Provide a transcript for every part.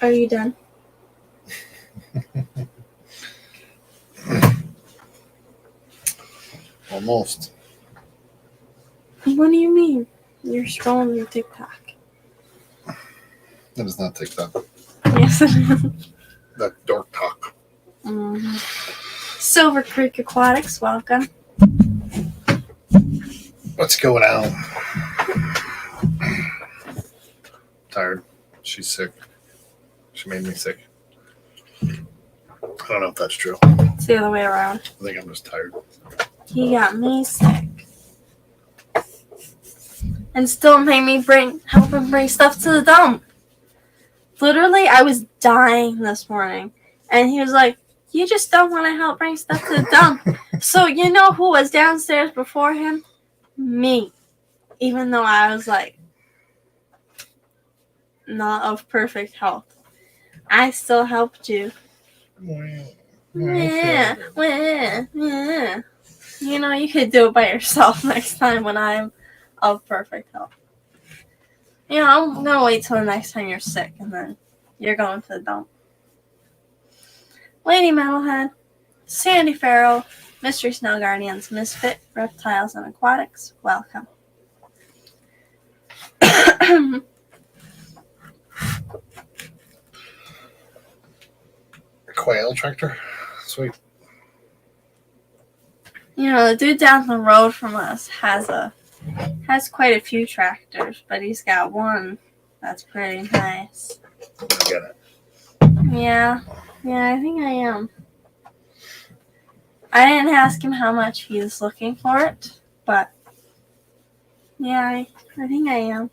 Are you done? Almost. What do you mean? You're scrolling your TikTok. That is not TikTok. Yes, it is. That dork talk. Mm-hmm. Silver Creek Aquatics, welcome. What's going on? Tired. She's sick. She made me sick. I don't know if that's true. It's the other way around. I think I'm just tired. He got me sick. And still made me help him bring stuff to the dump. Literally, I was dying this morning. And he was like, you just don't want to help bring stuff to the dump. So you know who was downstairs before him? Me. Even though I was like, not of perfect health. I still helped you. Yeah. You know, you could do it by yourself next time when I'm of perfect health. You know, I'm going to wait till the next time you're sick and then you're going to the dump. Lady Metalhead, Sandy Farrell, Mystery Snow Guardians, Misfit, Reptiles and Aquatics, welcome. Quail tractor? Sweet. You know, the dude down the road from us has quite a few tractors, but he's got one that's pretty nice. I get it. Yeah, I think I am. I didn't ask him how much he's looking for it, but yeah, I think I am.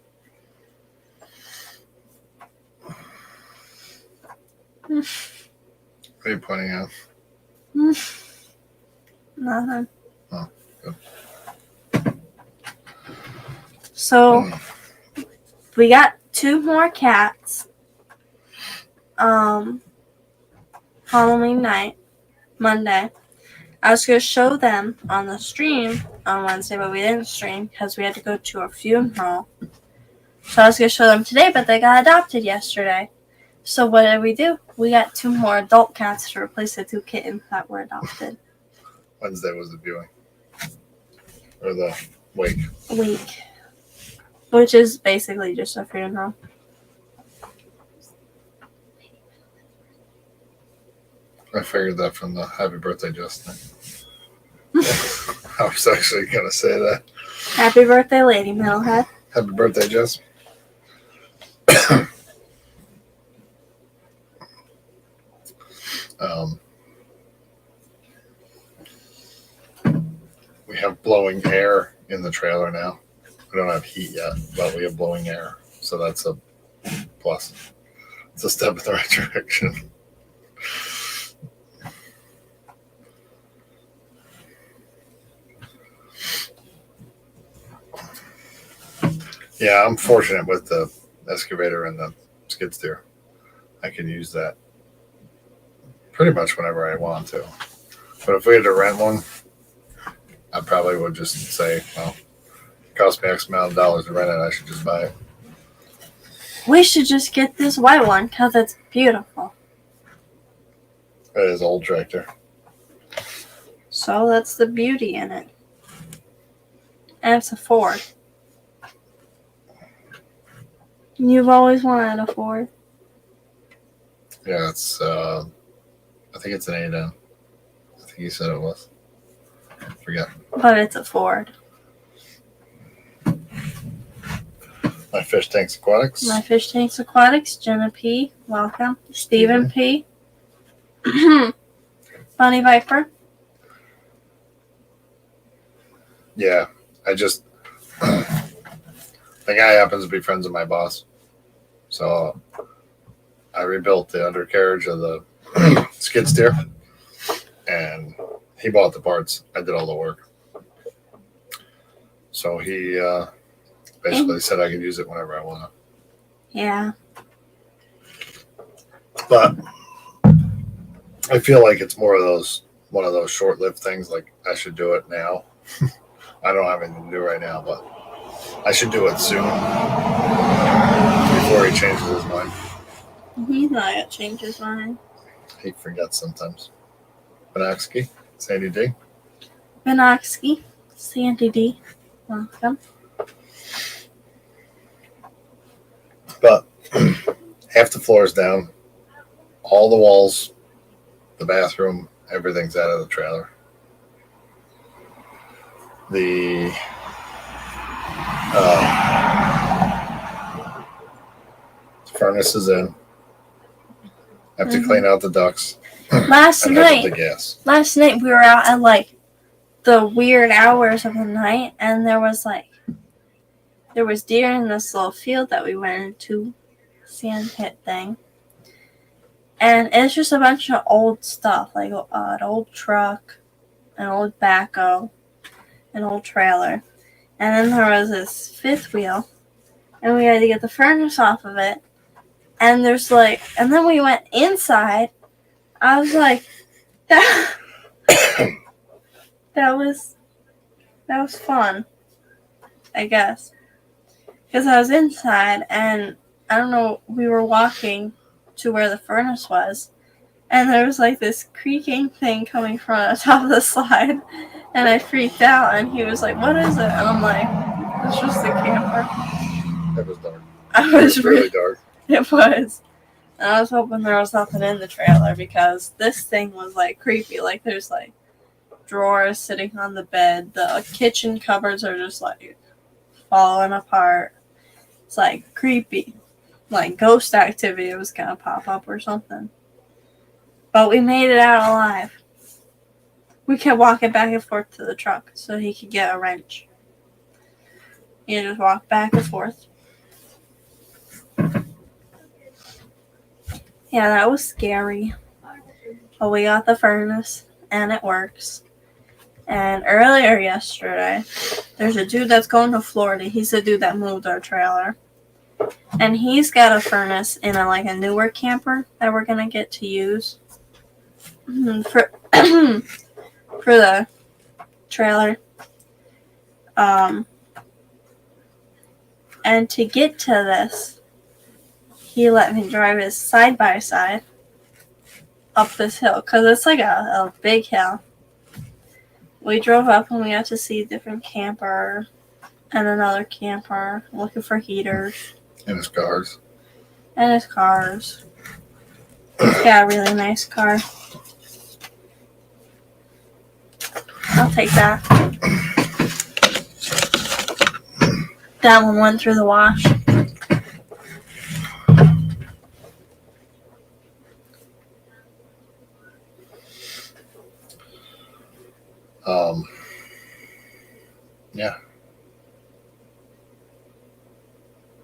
What are you pointing out? Nothing. Oh, good. So, we got 2 more cats. Halloween night, Monday. I was going to show them on the stream on Wednesday, but we didn't stream because we had to go to a funeral. So I was going to show them today, but they got adopted yesterday. So what did we do? We got 2 more adult cats to replace the 2 kittens that were adopted. Wednesday was the viewing. Or the wake. Week. Which is basically just a funeral. I figured that from the happy birthday just thing. I was actually going to say that. Happy birthday, Lady Metalhead. Happy birthday, Jess. We have blowing air in the trailer now. We don't have heat yet, but we have blowing air. So that's a plus. It's a step in the right direction. Yeah, I'm fortunate with the excavator and the skid steer. I can use that pretty much whenever I want to. But if we had to rent one, I probably would just say, well, it cost me X amount of dollars to rent it. I should just buy it. We should just get this white one because it's beautiful. It is an old tractor. So that's the beauty in it. And it's a Ford. You've always wanted a Ford. Yeah, it's, I think it's an 8N. I think you said it was. I forget. But it's a Ford. My Fish Tanks Aquatics. My Fish Tanks Aquatics, Jenna P. Welcome. Stephen P. Bunny Viper. Yeah, I just... the guy happens to be friends with my boss. So I rebuilt the undercarriage of the skid steer. And he bought the parts. I did all the work. So he basically said I could use it whenever I want to. Yeah. But I feel like it's more of one of those short-lived things. Like I should do it now. I don't have anything to do right now, but I should do it soon before he changes his mind. He's not gonna change his mind. He forgets sometimes. Benoxky, Sandy D. Benoxky, Sandy D. Welcome. But half the floor is down. All the walls, the bathroom, everything's out of the trailer. The furnace is in. I have to clean out the ducts. Last and hook up the night gas. We were out at like the weird hours of the night, and there was deer in this little field that we went into, sand pit thing. And it's just a bunch of old stuff, like an old truck, an old backhoe, an old trailer. And then there was this fifth wheel, and we had to get the furnace off of it. And and then we went inside. I was like, that was fun, I guess. Because I was inside, and I don't know, we were walking to where the furnace was, and there was like this creaking thing coming from the top of the slide, and I freaked out, and he was like, what is it? And I'm like, it's just a camper. It was dark. It was really dark. It was. And I was hoping there was nothing in the trailer, because this thing was like creepy. Like there's like drawers sitting on the bed. The kitchen cupboards are just like falling apart. It's like creepy. Like ghost activity was gonna pop up or something. But we made it out alive. We kept walking back and forth to the truck so he could get a wrench. You just walk back and forth. Yeah, that was scary. But we got the furnace, and it works. And earlier yesterday, there's a dude that's going to Florida. He's the dude that moved our trailer. And he's got a furnace in a newer camper that we're going to get to use for the trailer. And to get to this, he let me drive his side-by-side up this hill, because it's like a big hill. We drove up and we got to see a different camper and another camper looking for heaters. And his cars. And his cars. He's got a really nice car. I'll take that. That one went through the wash. Yeah.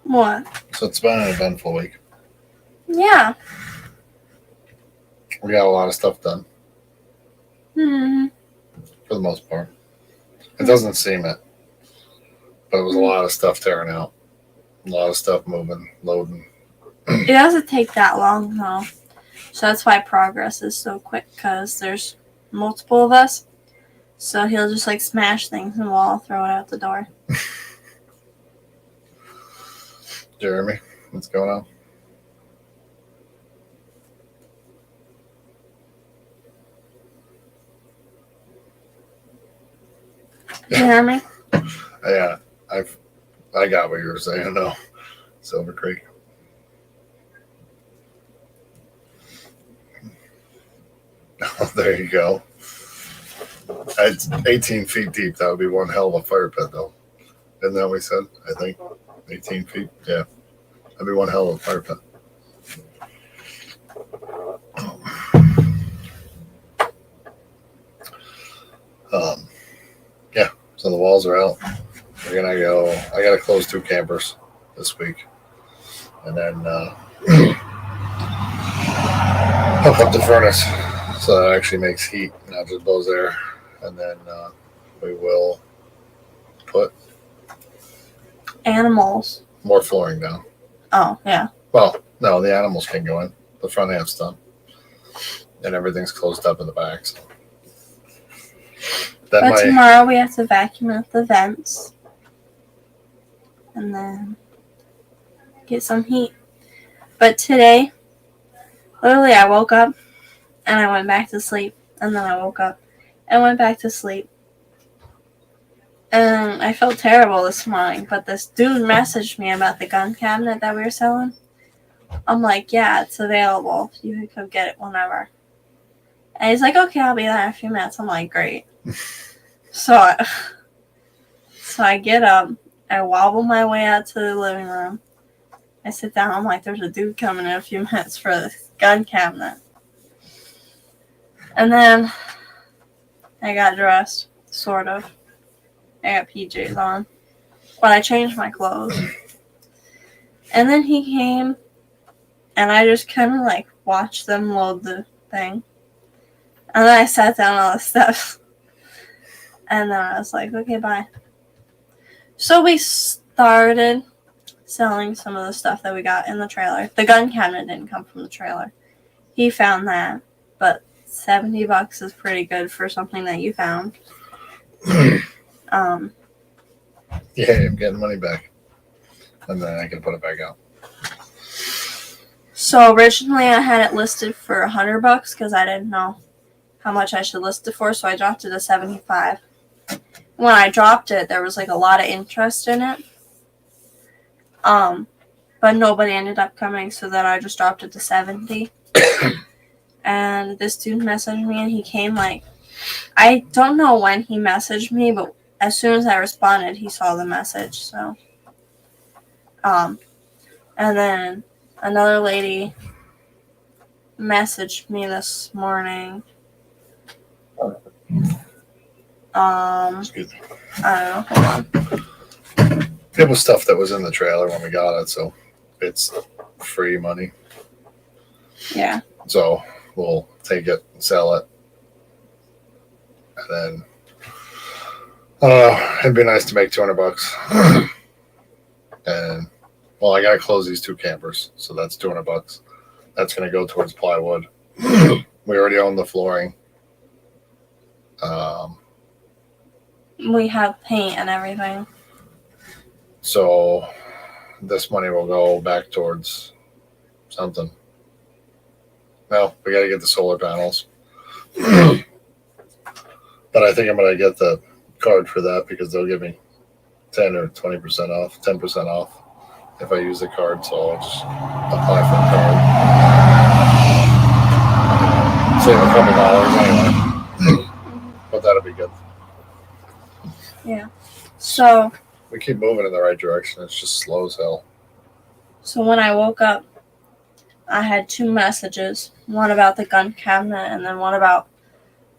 What? So it's been an eventful week. Yeah. We got a lot of stuff done. Hmm. For the most part. It doesn't seem it. But it was a lot of stuff tearing out. A lot of stuff moving, loading. It doesn't take that long, though. So that's why progress is so quick, because there's multiple of us. So he'll just smash things and we'll all throw it out the door. Jeremy, what's going on? Jeremy? Yeah, I got what you were saying. No, Silver Creek. Oh, there you go. It's 18 feet deep. That would be one hell of a fire pit, though. Isn't that what we said? I think 18 feet. Yeah, that'd be one hell of a fire pit. Yeah. So the walls are out. We're gonna go. I gotta close 2 campers this week, and then hook up the furnace so that it actually makes heat, not just blows air. And then we will put Animals. more flooring down. Oh, yeah. Well, no, the animals can go in. The front half's done, and everything's closed up in the back. So. But tomorrow we have to vacuum out the vents. And then get some heat. But today Literally, I woke up and I went back to sleep, and then I woke up and went back to sleep. And I felt terrible this morning, but this dude messaged me about the gun cabinet that we were selling. I'm like, yeah, it's available. You can come get it whenever. And he's like, okay, I'll be there in a few minutes. I'm like, great. So I get up, I wobble my way out to the living room. I sit down, I'm like, there's a dude coming in a few minutes for the gun cabinet. And then I got dressed, sort of. I got PJs on. But I changed my clothes. And then he came, and I just kind of like watched them load the thing. And then I sat down on the steps. And then I was like, okay, bye. So we started selling some of the stuff that we got in the trailer. The gun cabinet didn't come from the trailer. He found that. But $70 is pretty good for something that you found. Yeah, I'm getting money back. And then I can put it back out. So originally I had it listed for $100 because I didn't know how much I should list it for, so I dropped it to $75. When I dropped it, there was like a lot of interest in it. But nobody ended up coming, so then I just dropped it to $70. And this dude messaged me, and he came like, I don't know when he messaged me, but as soon as I responded, he saw the message. So, and then another lady messaged me this morning. Excuse me. I don't know. Hold on. It was stuff that was in the trailer when we got it, so it's free money. Yeah. So we'll take it, sell it, and then it'd be nice to make $200. And well, I gotta close these 2 campers, so that's $200. That's gonna go towards plywood. We already own the flooring. We have paint and everything. So this money will go back towards something. Well, we got to get the solar panels. But I think I'm going to get the card for that because they'll give me 10 or 20% off, 10% off if I use the card. So I'll just apply for the card. Save a couple dollars anyway. But that'll be good. Yeah. So We keep moving in the right direction. It's just slow as hell. So when I woke up, I had 2 messages. One about the gun cabinet and then one about...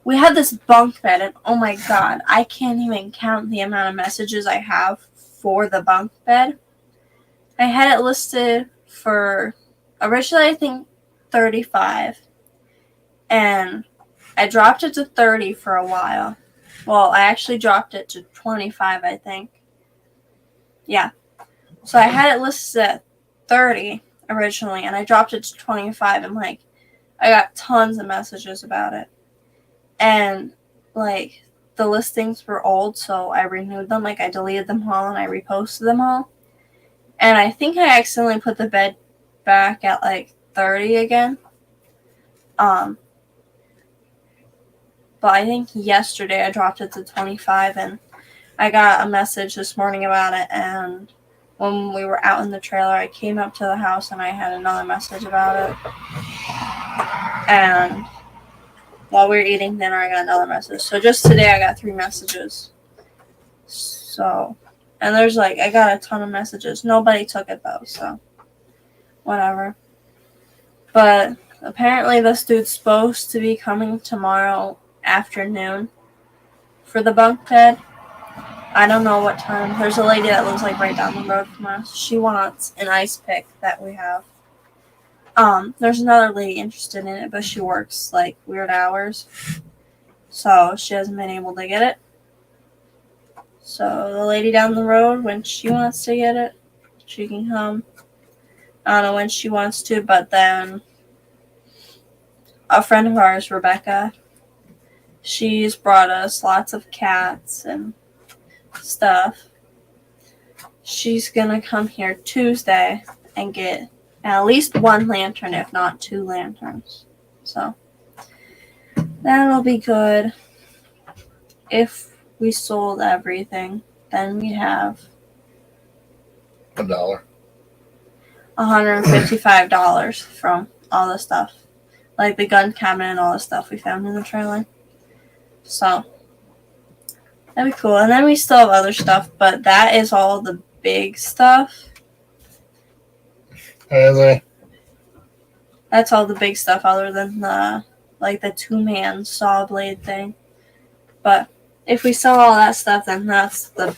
We had this bunk bed, and oh my god, I can't even count the amount of messages I have for the bunk bed. I had it listed for, originally I think, $35. And I dropped it to $30 for a while. Well, I actually dropped it to $25, I think. Yeah. So I had it listed at $30 originally, and I dropped it to $25, and like I got tons of messages about it. And like the listings were old, so I renewed them. Like I deleted them all and I reposted them all. And I think I accidentally put the bed back at like $30 again. But I think yesterday I dropped it to $25, and I got a message this morning about it, and when we were out in the trailer, I came up to the house and I had another message about it. And while we were eating dinner, I got another message. So just today I got 3 messages. So, and there's like, I got a ton of messages. Nobody took it though, so whatever. But apparently this dude's supposed to be coming tomorrow afternoon for the bunk bed. I don't know what time. There's a lady that lives like right down the road from us. She wants an ice pick that we have. There's another lady interested in it, but she works like weird hours, so she hasn't been able to get it. So the lady down the road, when she wants to get it, she can come. I don't know when she wants to, but then a friend of ours, Rebecca, she's brought us lots of cats and stuff. She's gonna come here Tuesday and get at least one lantern, if not 2 lanterns. So that'll be good. If we sold everything, then we'd have $1. $155 from all the stuff. Like the gun cabinet and all the stuff we found in the trailer. So that'd be cool. And then we still have other stuff, but that is all the big stuff. That's all the big stuff other than the 2-man saw blade thing. But if we sell all that stuff, then that's the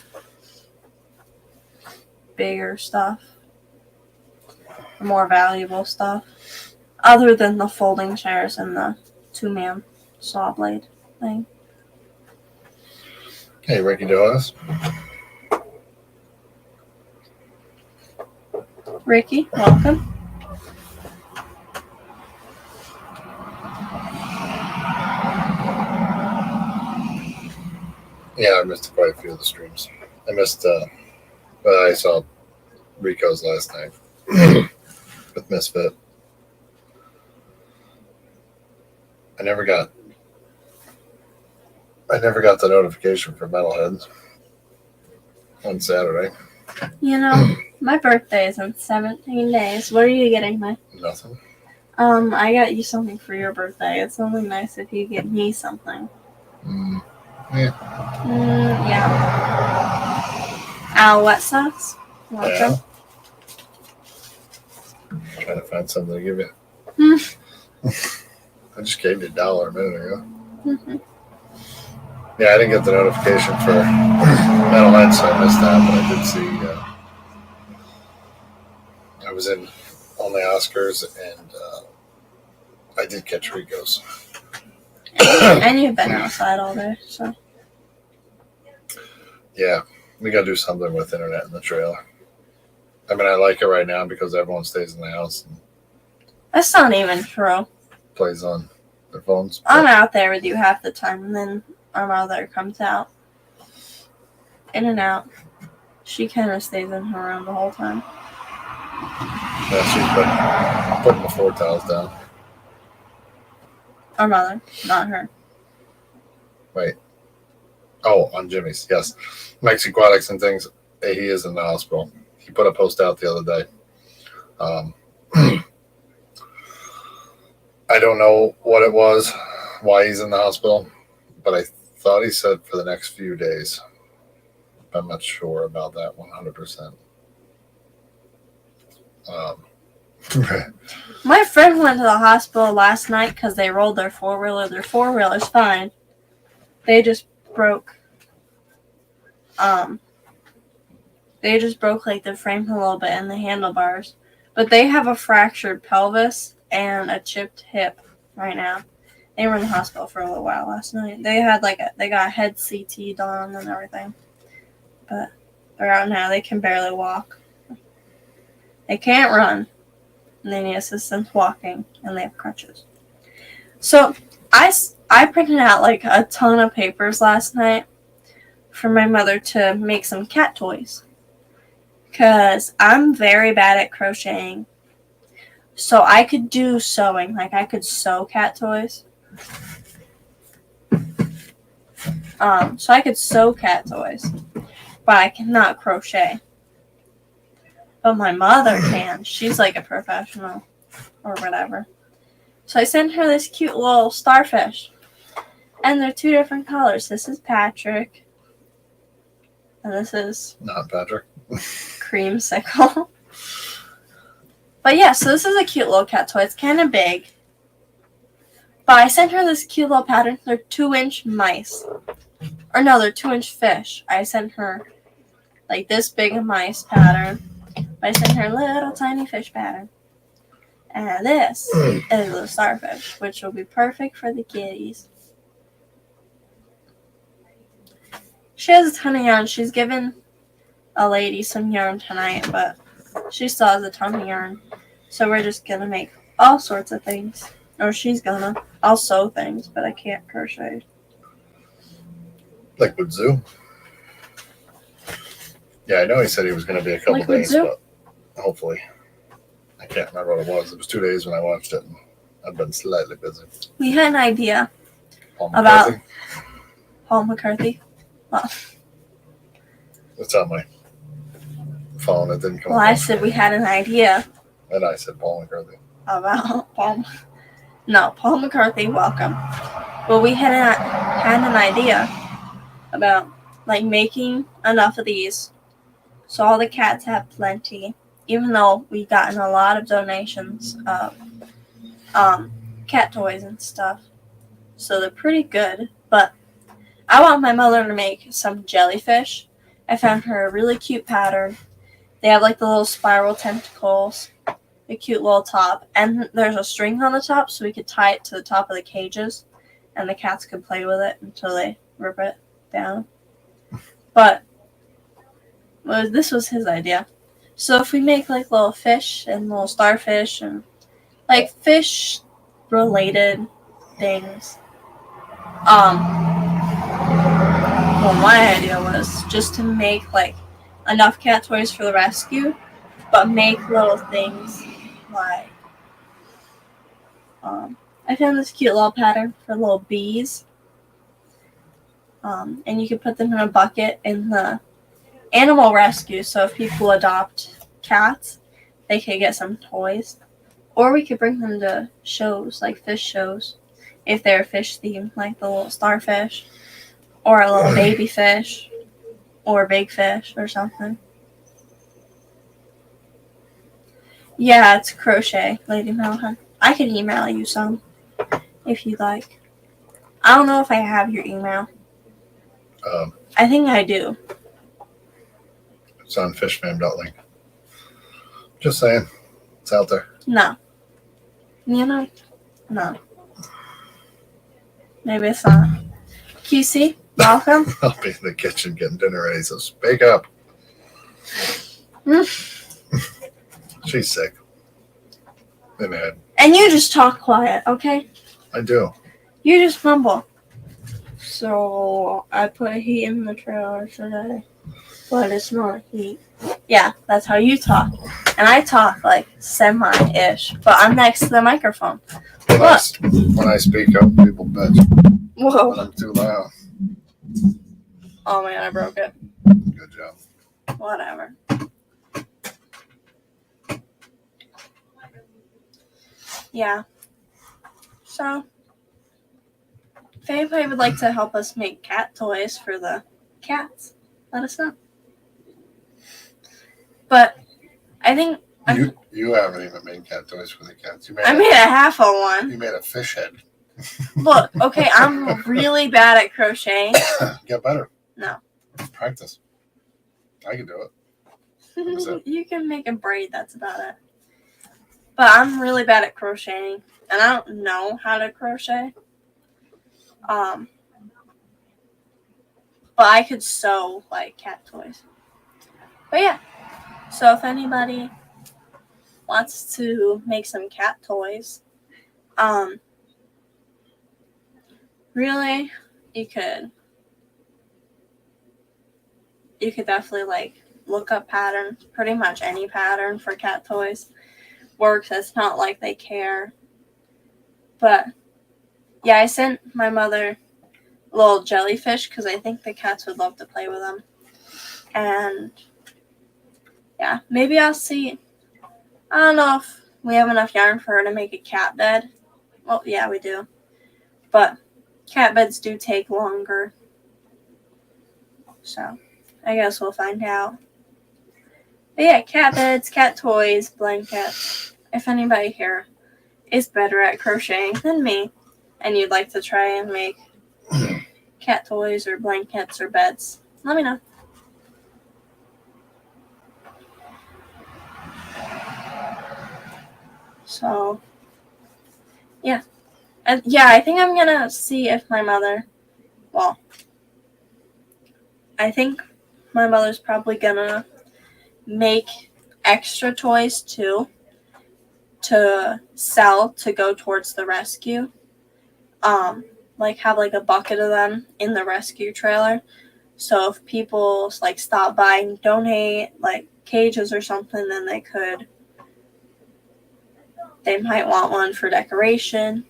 bigger stuff. The more valuable stuff. Other than the folding chairs and the 2-man saw blade thing. Hey, Ricky Doris. Ricky, welcome. Yeah, I missed quite a few of the streams. I missed, but I saw Rico's last night with Misfit. I never got the notification for Metalheads on Saturday. You know, my birthday is in 17 days. What are you getting me? Nothing. I got you something for your birthday. It's only nice if you get me something. Yeah. Yeah. Ow, wet socks? Want Yeah. them? Trying to find something to give you. Hmm. I just gave you $1 a minute ago. Mm-hmm. Yeah, I didn't get the notification for Metalhead, so I missed that, but I did see I was in on the Oscars, and I did catch Rico's. And you've been outside all day, so. Yeah, we got to do something with internet in the trailer. I mean, I like it right now because everyone stays in the house and That's not even true. plays on their phones. I'm out there with you half the time, and then our mother comes out. In and out. She kind of stays in her room the whole time. Yeah, she's putting the floor tiles down. Our mother, not her. Wait. Oh, on Jimmy's, yes. Mike's Aquatics and things. He is in the hospital. He put a post out the other day. I don't know what it was, why he's in the hospital, but I thought he said for the next few days. I'm not sure about that 100%. My friend went to the hospital last night because they rolled their four-wheeler. Their four-wheeler's fine. They just broke like the frame a little bit and the handlebars. But they have a fractured pelvis and a chipped hip right now. They were in the hospital for a little while last night. They had they got head CT done and everything. But they're out now. They can barely walk. They can't run. And they need assistance walking, and they have crutches. So I printed out like a ton of papers last night for my mother to make some cat toys. Because I'm very bad at crocheting. So I could do sewing. Like I could sew cat toys. So I could sew cat toys. But I cannot crochet. But my mother can. She's like a professional or whatever. So I sent her this cute little starfish. And they're 2 different colors. This is Patrick. And this is Not Patrick. Creamsicle. But yeah, so this is a cute little cat toy. It's kind of big. But I sent her this cute little pattern. They're 2-inch mice. Or no, they're 2-inch fish. I sent her like this big mice pattern. I sent her a little tiny fish pattern. And this is a little starfish, which will be perfect for the kitties. She has a ton of yarn. She's given a lady some yarn tonight, but she still has a ton of yarn. So we're just going to make all sorts of things. Or she's gonna. I'll sew things, but I can't crochet. Liquid Zoo. Yeah, I know he said he was going to be a couple Liquid days, Zoo? but hopefully. I can't remember what it was. It was 2 days when I watched it. And I've been slightly busy. We had an idea Paul about McCarthy. Paul McCarthy. It's on my phone. It didn't come Well, up. I said we had an idea And I said Paul McCarthy. about Paul. No, Paul McCarthy, welcome. Well, we had an idea about like making enough of these so all the cats have plenty. Even though we've gotten a lot of donations of cat toys and stuff, so they're pretty good. But I want my mother to make some jellyfish. I found her a really cute pattern. They have like the little spiral tentacles, a cute little top, and there's a string on the top so we could tie it to the top of the cages and the cats could play with it until they rip it down. But this was his idea. So if we make like little fish and little starfish and like fish related things, well, my idea was just to make like enough cat toys for the rescue, but make little things like I found this cute little pattern for little bees, and you could put them in a bucket in the animal rescue. So if people adopt cats, they could get some toys, or we could bring them to shows like fish shows if they're fish themed, like the little starfish, or a little baby fish, or big fish, or something. Yeah, it's crochet, Lady Melhan. I can email you some if you'd like. I don't know if I have your email. I think I do. It's on fishfam.link. Just saying. It's out there. No. You know? No. Maybe it's not. QC, welcome. I'll be in the kitchen getting dinner ready, so speak up. She's sick. In the head. And you just talk quiet, okay? I do. You just mumble. So, I put heat in the trailer today, but it's not heat. Yeah, that's how you talk. And I talk like semi-ish, but I'm next to the microphone. When I speak up, people bitch. Whoa. When I'm too loud. Oh man, I broke it. Good job. Whatever. Yeah. So, if anybody would like to help us make cat toys for the cats, let us know. But I think You haven't even made cat toys for the cats. I made a half of one. You made a fish head. Look, okay, I'm really bad at crocheting. Get better. No. Practice. I can do it. You can make a braid, that's about it. But I'm really bad at crocheting, and I don't know how to crochet. But I could sew, like, cat toys. But yeah, so if anybody wants to make some cat toys, really, you could definitely, like, look up patterns. Pretty much any pattern for cat toys works. It's not like they care. But yeah, I sent my mother a little jellyfish because I think the cats would love to play with them. And yeah, maybe I'll see. I don't know if we have enough yarn for her to make a cat bed. Well, yeah, we do. But cat beds do take longer. So I guess we'll find out. But yeah, cat beds, cat toys, blankets. If anybody here is better at crocheting than me and you'd like to try and make cat toys or blankets or beds, let me know. So, yeah. And yeah, I think I'm gonna see if my mother, well, I think my mother's probably gonna make extra toys too to sell to go towards the rescue. Like have like a bucket of them in the rescue trailer. So if people like stop by and donate like cages or something, then they could they might want one for decoration,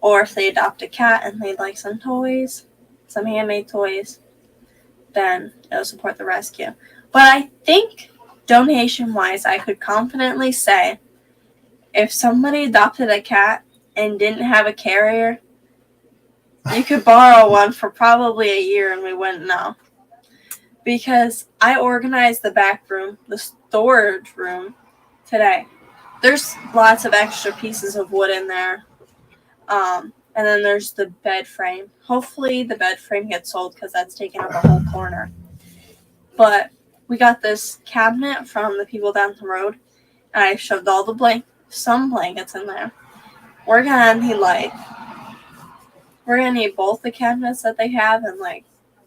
or if they adopt a cat and they'd like some toys, some handmade toys, then it'll support the rescue. But I think donation-wise, I could confidently say if somebody adopted a cat and didn't have a carrier, you could borrow one for probably a year and we wouldn't know. Because I organized the back room, the storage room, today. There's lots of extra pieces of wood in there. And then there's the bed frame. Hopefully the bed frame gets sold because that's taking up a whole corner. But we got this cabinet from the people down the road, and I shoved all the some blankets in there. We're gonna need both the cabinets that they have and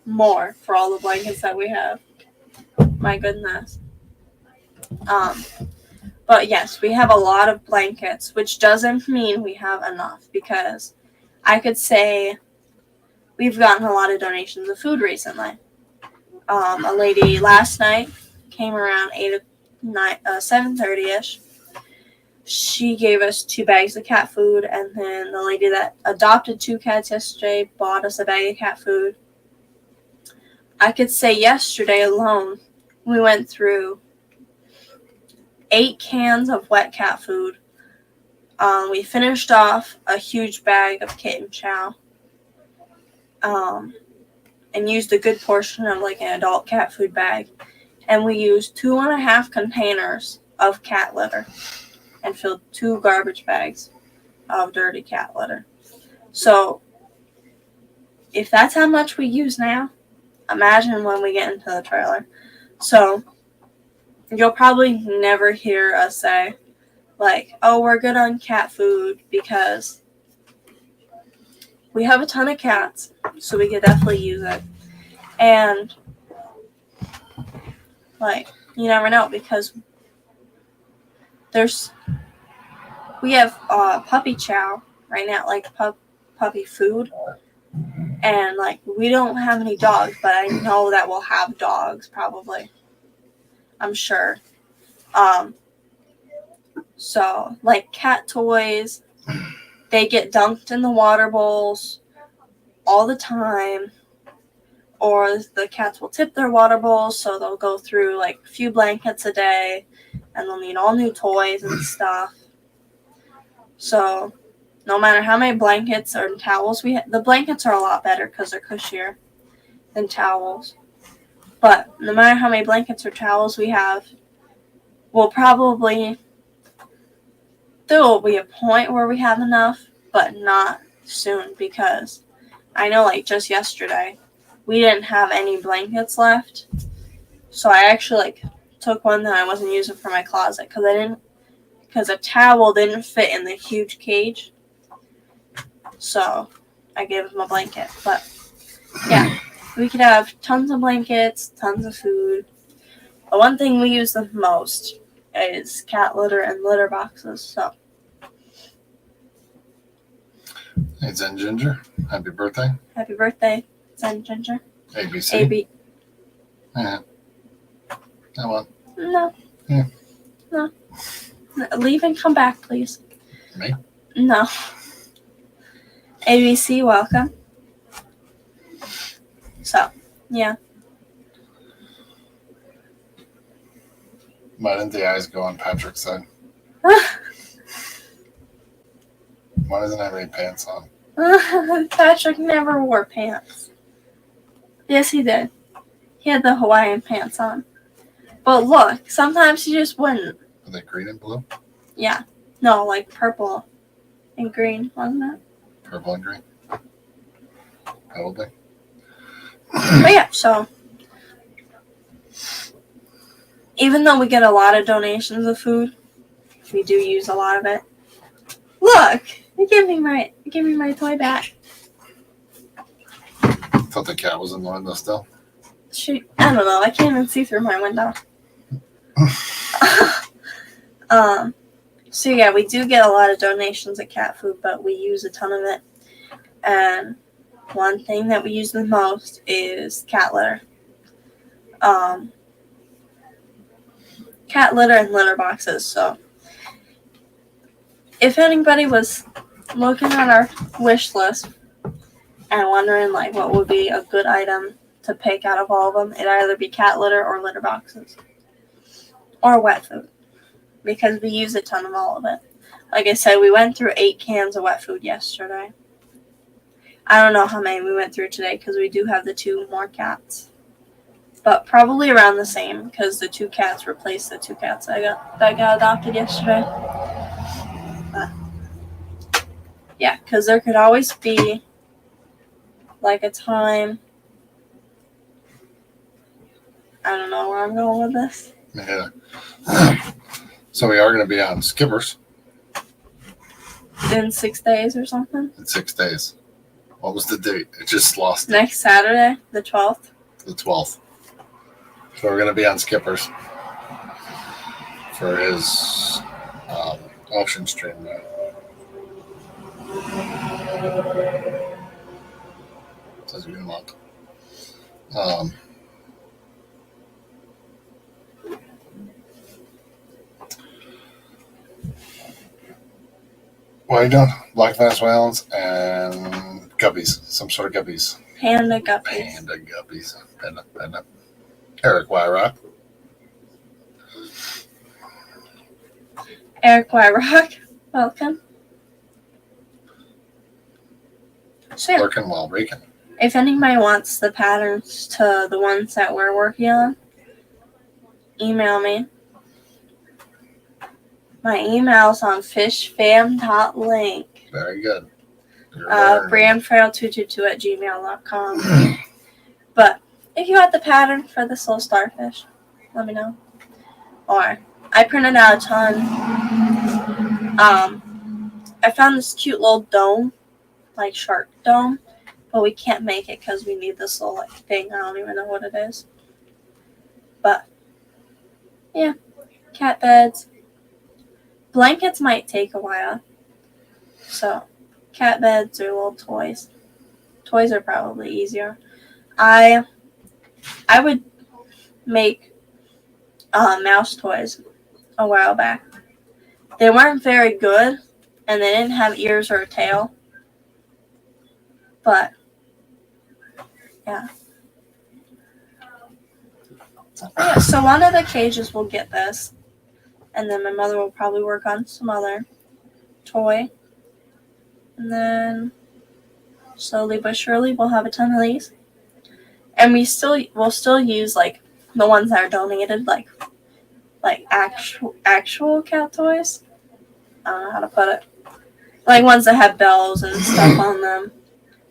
more for all the blankets that we have. My goodness. But yes, we have a lot of blankets, which doesn't mean we have enough, because I could say we've gotten a lot of donations of food recently. A lady last night came around 7:30ish. She gave us 2 bags of cat food, and then the lady that adopted 2 cats yesterday bought us a bag of cat food. I could say yesterday alone, we went through 8 cans of wet cat food. We finished off a huge bag of kitten chow. And used a good portion of an adult cat food bag. And we used 2.5 containers of cat litter and filled 2 garbage bags of dirty cat litter. So if that's how much we use now, imagine when we get into the trailer. So you'll probably never hear us say, oh, we're good on cat food, because we have a ton of cats, so we could definitely use it. And, you never know, because we have puppy chow right now, puppy food. And, we don't have any dogs, but I know that we'll have dogs, probably. I'm sure. So, cat toys, they get dunked in the water bowls all the time, or the cats will tip their water bowls, so they'll go through a few blankets a day, and they'll need all new toys and stuff. So no matter how many blankets or towels we have, the blankets are a lot better because they're cushier than towels. But no matter how many blankets or towels we have, there will be a point where we have enough, but not soon, because I know just yesterday we didn't have any blankets left. So I actually took one that I wasn't using for my closet because a towel didn't fit in the huge cage. So I gave him a blanket. But yeah, we could have tons of blankets, tons of food. The one thing we use the most is cat litter and litter boxes. So Hey, Zen Ginger, happy birthday. Happy birthday, Zen Ginger. ABC. AB. Yeah. Come on. No. Yeah. No. Leave and come back, please. Me? No. ABC, welcome. So, yeah. Why didn't the eyes go on Patrick's side? Why doesn't have any pants on? Patrick never wore pants. Yes, he did. He had the Hawaiian pants on. But look, sometimes he just wouldn't. Are they green and blue? Yeah. No, purple and green, wasn't it? Purple and green? Probably. But yeah, so even though we get a lot of donations of food, we do use a lot of it. Look, give me my toy back. I thought the cat was in the window still. Shoot, I don't know. I can't even see through my window. So yeah, we do get a lot of donations of cat food, but we use a ton of it. And one thing that we use the most is cat litter. Cat litter and litter boxes. So if anybody was looking at our wish list and wondering like what would be a good item to pick out of all of them, it'd either be cat litter or litter boxes or wet food, because we use a ton of all of it. Like I said, we went through 8 cans of wet food yesterday. I don't know how many we went through today because we do have the 2 more cats, but probably around the same because the 2 cats replaced the 2 cats that got adopted yesterday. But yeah, because there could always be like a time. I don't know where I'm going with this. Yeah. So we are going to be on Skippers In 6 days or something. in 6 days. What was the date? It just lost it. Next Saturday, the 12th. The 12th. So we're going to be on Skippers for his auction stream. Says we want. What are you doing? Black Venezuelans and guppies. Some sort of guppies. Panda guppies. Panda guppies. Panda. Eric Wyrock. Eric Wyrock, welcome. So yeah, Lurking while raking. if anybody wants the patterns to the ones that we're working on, email me. My email's on fishfam.link. Very good. Brandfrail222@gmail.com. But if you want the pattern for this little starfish, let me know. Or I printed out a ton. I found this cute little dome, like shark dome, but we can't make it because we need this little like thing. I don't even know what it is. But yeah, cat beds. Blankets might take a while. So cat beds or little toys. Toys are probably easier. I would make mouse toys a while back. They weren't very good, and they didn't have ears or a tail. But yeah. So one of the cages will get this, and then my mother will probably work on some other toy, and then slowly but surely we'll have a ton of these. And we'll still use like the ones that are donated, like actual cat toys. I don't know how to put it. Like ones that have bells and stuff on them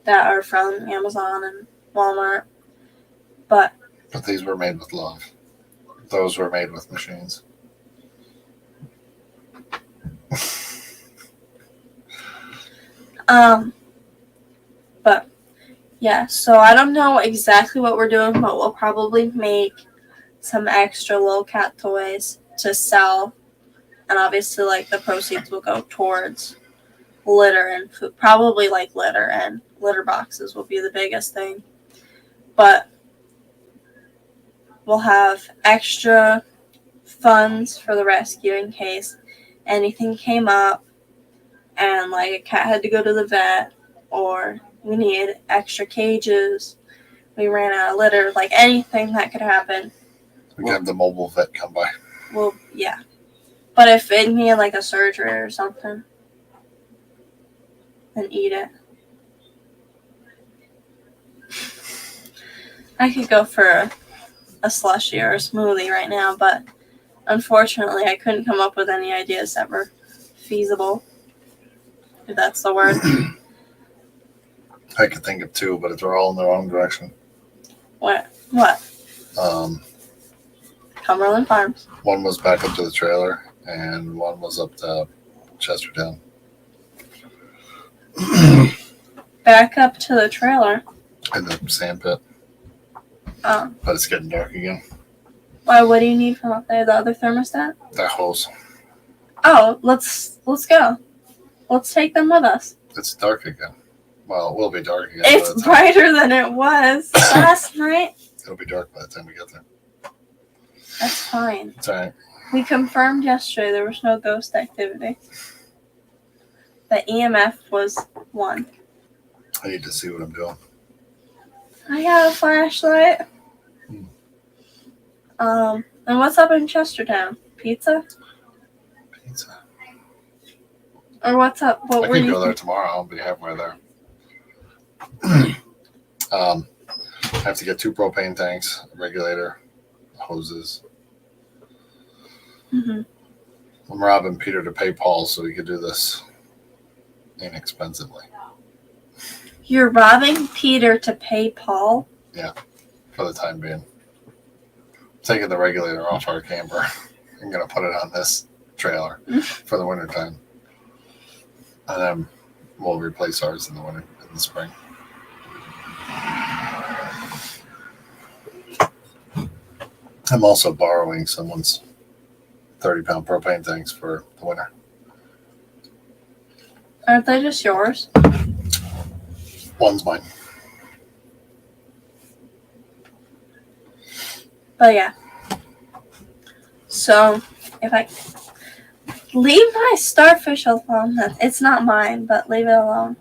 that are from Amazon and Walmart. But these were made with love. Those were made with machines. But yeah, so I don't know exactly what we're doing, but we'll probably make some extra little cat toys to sell, and obviously like the proceeds will go towards litter and food. Probably like litter and litter boxes will be the biggest thing, but we'll have extra funds for the rescue in case anything came up and like a cat had to go to the vet, or we need extra cages, we ran out of litter, like anything that could happen. We can have the mobile vet come by. Well, yeah. But if it needed like a surgery or something, then eat it. I could go for a slushie or a smoothie right now, but unfortunately I couldn't come up with any ideas that were feasible, if that's the word. I could think of 2, but they're all in the wrong direction. What? Cumberland Farms. One was back up to the trailer, and one was up to Chestertown. Back up to the trailer. In the sand pit. Oh. But it's getting dark again. Why? What do you need from up there? The other thermostat? That hose. Oh, let's go. Let's take them with us. It's dark again. Well, it will be dark again. It's brighter than it was last night. It'll be dark by the time we get there. That's fine. It's all right. We confirmed yesterday there was no ghost activity. The EMF was 1. I need to see what I'm doing. I got a flashlight. And what's up in Chestertown? Pizza? Pizza. Or what's up? What I were can you? go there tomorrow. I'll be halfway there. I have to get 2 propane tanks, a regulator, hoses. Mm-hmm. I'm robbing Peter to pay Paul so we could do this inexpensively You're robbing Peter to pay Paul? for the time being. Taking the regulator off our camper. I'm going to put it on this trailer for the wintertime. And then we'll replace ours in the spring. I'm also borrowing someone's 30-pound propane tanks for the winter. Aren't they just yours? One's mine. But yeah. So, if I leave my starfish alone, it's not mine, but leave it alone.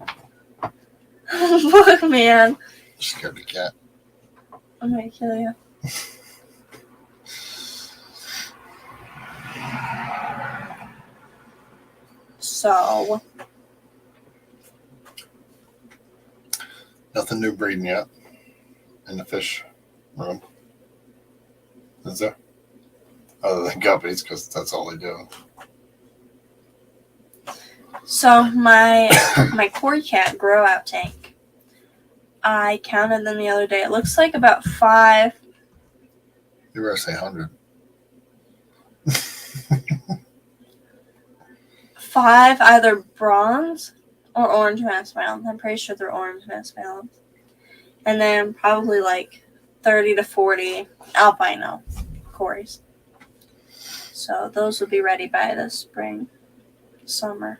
Look, man. Scared the cat. I'm gonna kill you. So, Nothing new breeding yet in the fish room. Is there? Other than guppies, because that's all they do. my koi cat grow out tank. I counted them the other day. It looks like about 5. You better say 100. 5 either bronze or orange masculine. I'm pretty sure they're orange masculine. And then probably like 30 to 40 albino cories. So those will be ready by the spring, summer.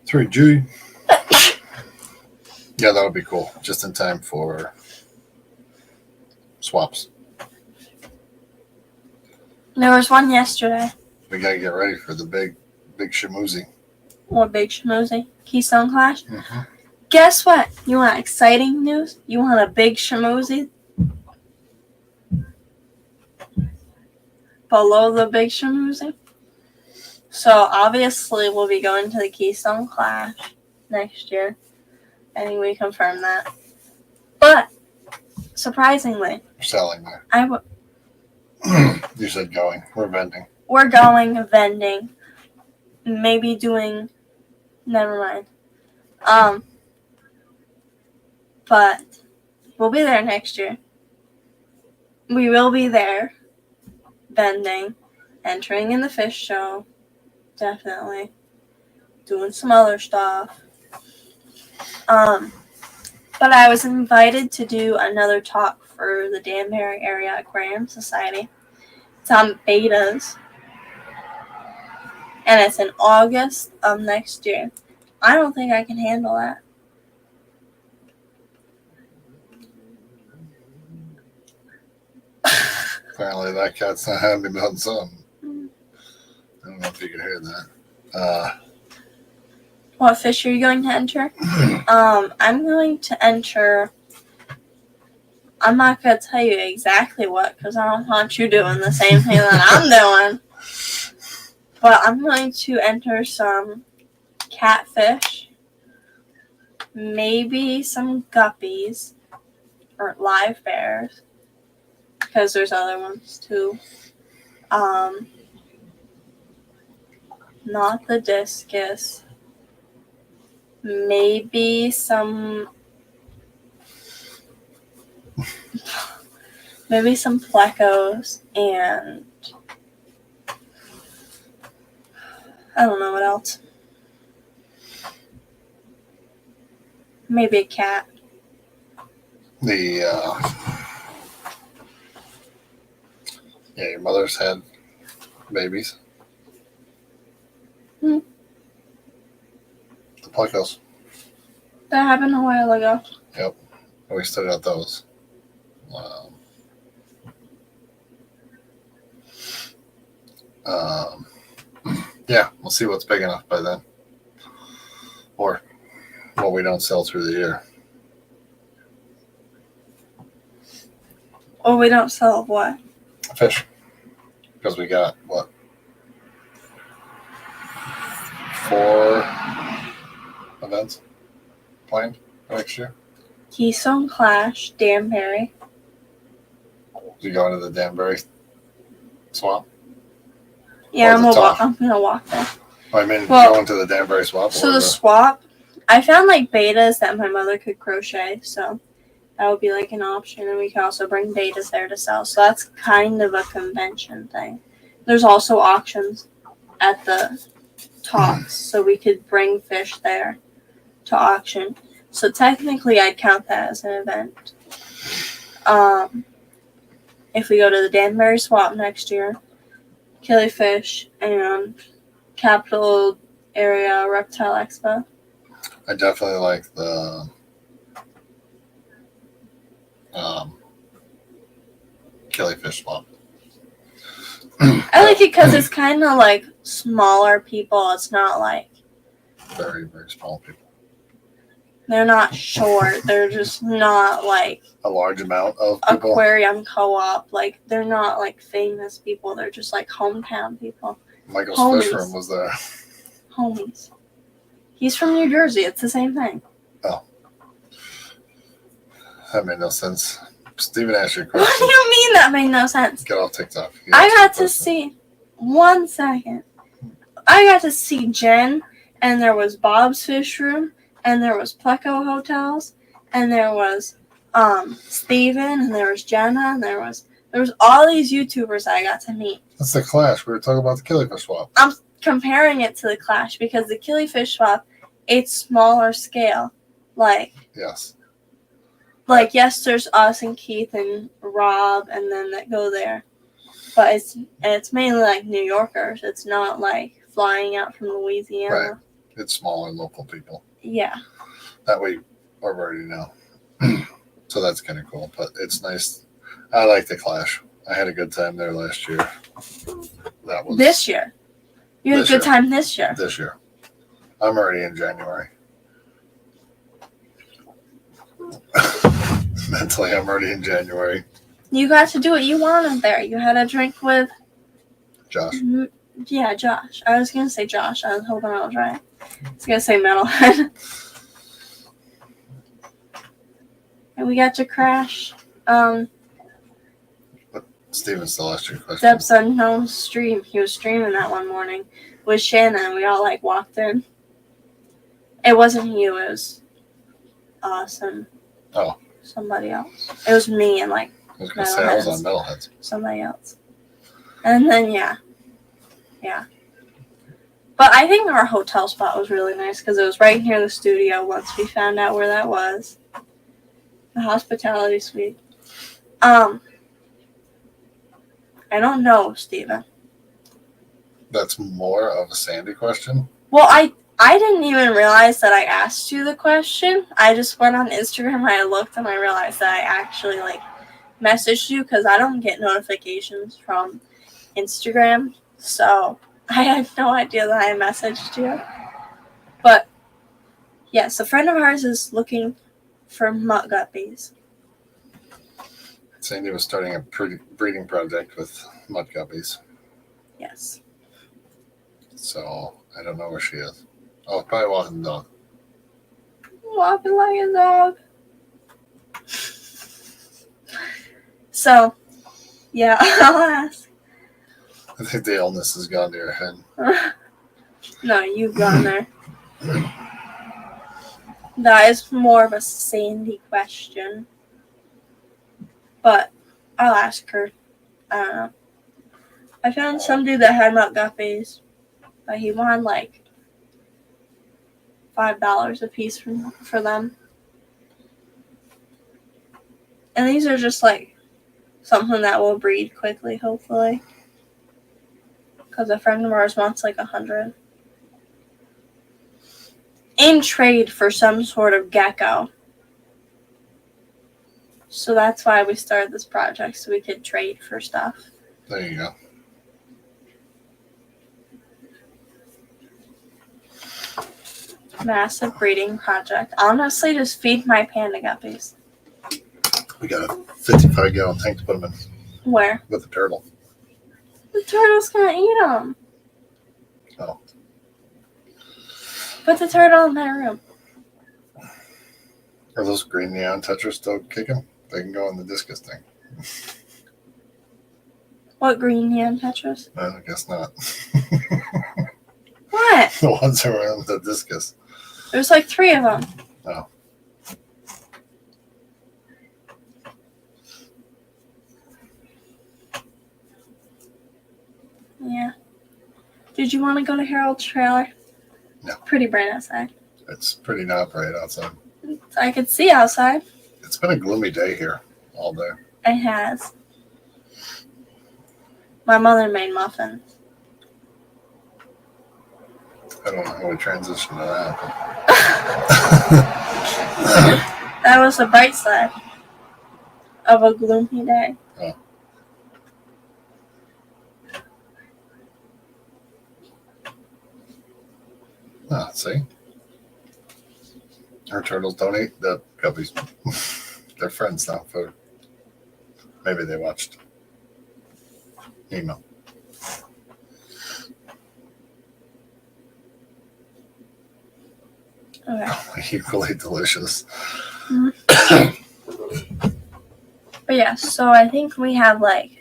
3G. Yeah, that would be cool. Just in time for swaps. There was one yesterday. We got to get ready for the big shamuzi. What big schmoozy? Keystone Clash? Mm-hmm. Guess what? You want exciting news? You want a big schmoozy? Below the big schmoozy? So obviously we'll be going to the Keystone Clash next year. I think we confirmed that. But surprisingly, We're selling there. You said going. We're vending. We're going vending. Maybe doing. Never mind. But we'll be there next year. We will be there vending, entering in the fish show. Definitely. Doing some other stuff. But I was invited to do another talk for the Danbury Area Aquarium Society. It's on betas. And it's in August of next year. I don't think I can handle that. Apparently that cat's not happy about something. I don't know if you can hear that. What fish are you going to enter? I'm going to enter. I'm not going to tell you exactly what because I don't want you doing the same thing that I'm doing. But I'm going to enter some catfish, maybe some guppies or live bears because there's other ones too. Not the discus. Maybe some plecos and I don't know what else. Maybe a cat. Your mother's had babies. Hmm. The plecos. That happened a while ago. Yep. We still got those. Yeah, we'll see what's big enough by then. Or what we don't sell through the year. Or we don't sell what? Fish. Because we got, what? 4 events planned for next year. Keystone Clash, Danbury. You going to the Danbury swamp? Yeah, Or the top? I'm gonna walk there. I mean, Well, going to the Danbury swamp. So or the swap, I found like betas that my mother could crochet, so that would be like an option, and we can also bring betas there to sell. So that's kind of a convention thing. There's also auctions at the tops, so we could bring fish there to auction. So technically, I'd count that as an event. If we go to the Danbury Swamp next year, Killifish, and Capital Area Reptile Expo. I definitely like the Killifish swamp. I like it because it's kind of like smaller people. It's not like Very, very small people. they're not short. They're just not like A large amount of people. aquarium co-op. Like they're not like famous people. They're just like hometown people. Michael's Homies. fish room was there. Homies. He's from New Jersey. It's the same thing. That made no sense. Steven asked you a What do question. you mean that made no sense? Get off TikTok. You I asked got a to question. see 1 second. I got to see Jen, and there was Bob's Fish Room, and there was Pleco Hotels, and there was Steven, and there was Jenna, and there was all these YouTubers I got to meet. That's the Clash. We were talking about the Killifish swap. Comparing it to the Clash because the Killifish Swap, it's smaller scale. Yes. Like yes, there's us and Keith and Rob, and then that go there, but it's mainly like New Yorkers. It's not like flying out from Louisiana. Right. It's smaller local people. Yeah. That we already know. So that's kind of cool. But it's nice. I like the Clash. I had a good time there last year. That was This year, you had a This good year. time this year. this year. I'm already in January. Mentally, I'm already in January. You got to do what you wanted there. You had a drink with, Josh. yeah, Josh. I was gonna say Josh. I was hoping I was right. I was gonna say Metalhead. And we got to crash Steven still asked you a question. Depths Unknown stream. He was streaming that one morning with Shannon, and we all like walked in. It wasn't you. It was us and somebody else. It was me and like I was going to say I was on Metalheads. somebody else. And then yeah. But I think our hotel spot was really nice because it was right near the studio. Once we found out where that was, the hospitality suite. I don't know, Steven. That's more of a Sandy question. Well, I didn't even realize that I asked you the question. I just went on Instagram and I looked and I realized that I actually like messaged you because I don't get notifications from Instagram. So I had no idea that I messaged you. But yes, a friend of ours is looking for mutt guppies. Sandy was starting a breeding project with mud guppies. Yes. So I don't know where she is. Oh, probably walking the dog. Walking like a dog. So, yeah, I'll ask. I think the illness has gone to your head. No, you've gone there. That is more of a Sandy question. But I'll ask her. I don't know. I found some dude that had mutt guppies, but he wanted like $5 a piece for them. And these are just like something that will breed quickly, hopefully. Because a friend of ours wants like 100. In trade for some sort of gecko. So that's why we started this project, so we could trade for stuff. There you go. massive breeding project. Honestly, just feed my panda guppies. We got a 55-gallon tank to put them in Where? with a turtle. The turtle's gonna eat them. Oh. Put the turtle in that room. Are those green neon tetras still kicking? They can go in the discus thing. What green neon tetras? I guess not. What? The ones that were in the discus. There's like 3 of them. Oh. Yeah. Did you want to go to Harold's trailer? No. Pretty bright outside. It's pretty not bright outside. I could see outside. It's been a gloomy day here all day. It has. My mother made muffins. I don't know how we transition to that. That was the bright side of a gloomy day. Oh. Ah, see? Our turtles don't eat the guppies. They're friends now. Maybe they watched Nemo. Okay. Equally delicious. But yeah, so I think we have like,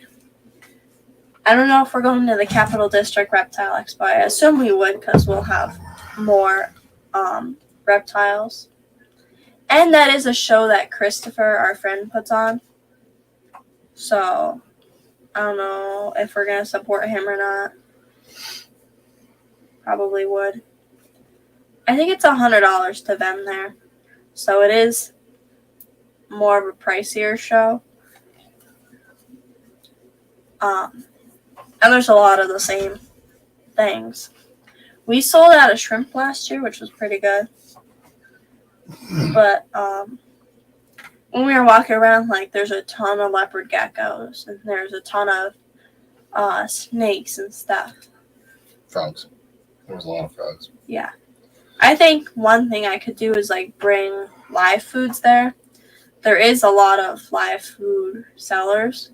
I don't know if we're going to the Capital District Reptile Expo. I assume we would because we'll have more reptiles. And that is a show that Christopher, our friend, puts on. So I don't know if we're going to support him or not. Probably would. I think it's $100 to them there. So it is more of a pricier show. And there's a lot of the same things. We sold out of shrimp last year, which was pretty good. But when we were walking around, like, there's a ton of leopard geckos, and there's a ton of snakes and stuff. Frogs. There was a lot of frogs. Yeah. I think one thing I could do is, like, bring live foods there. There is a lot of live food sellers,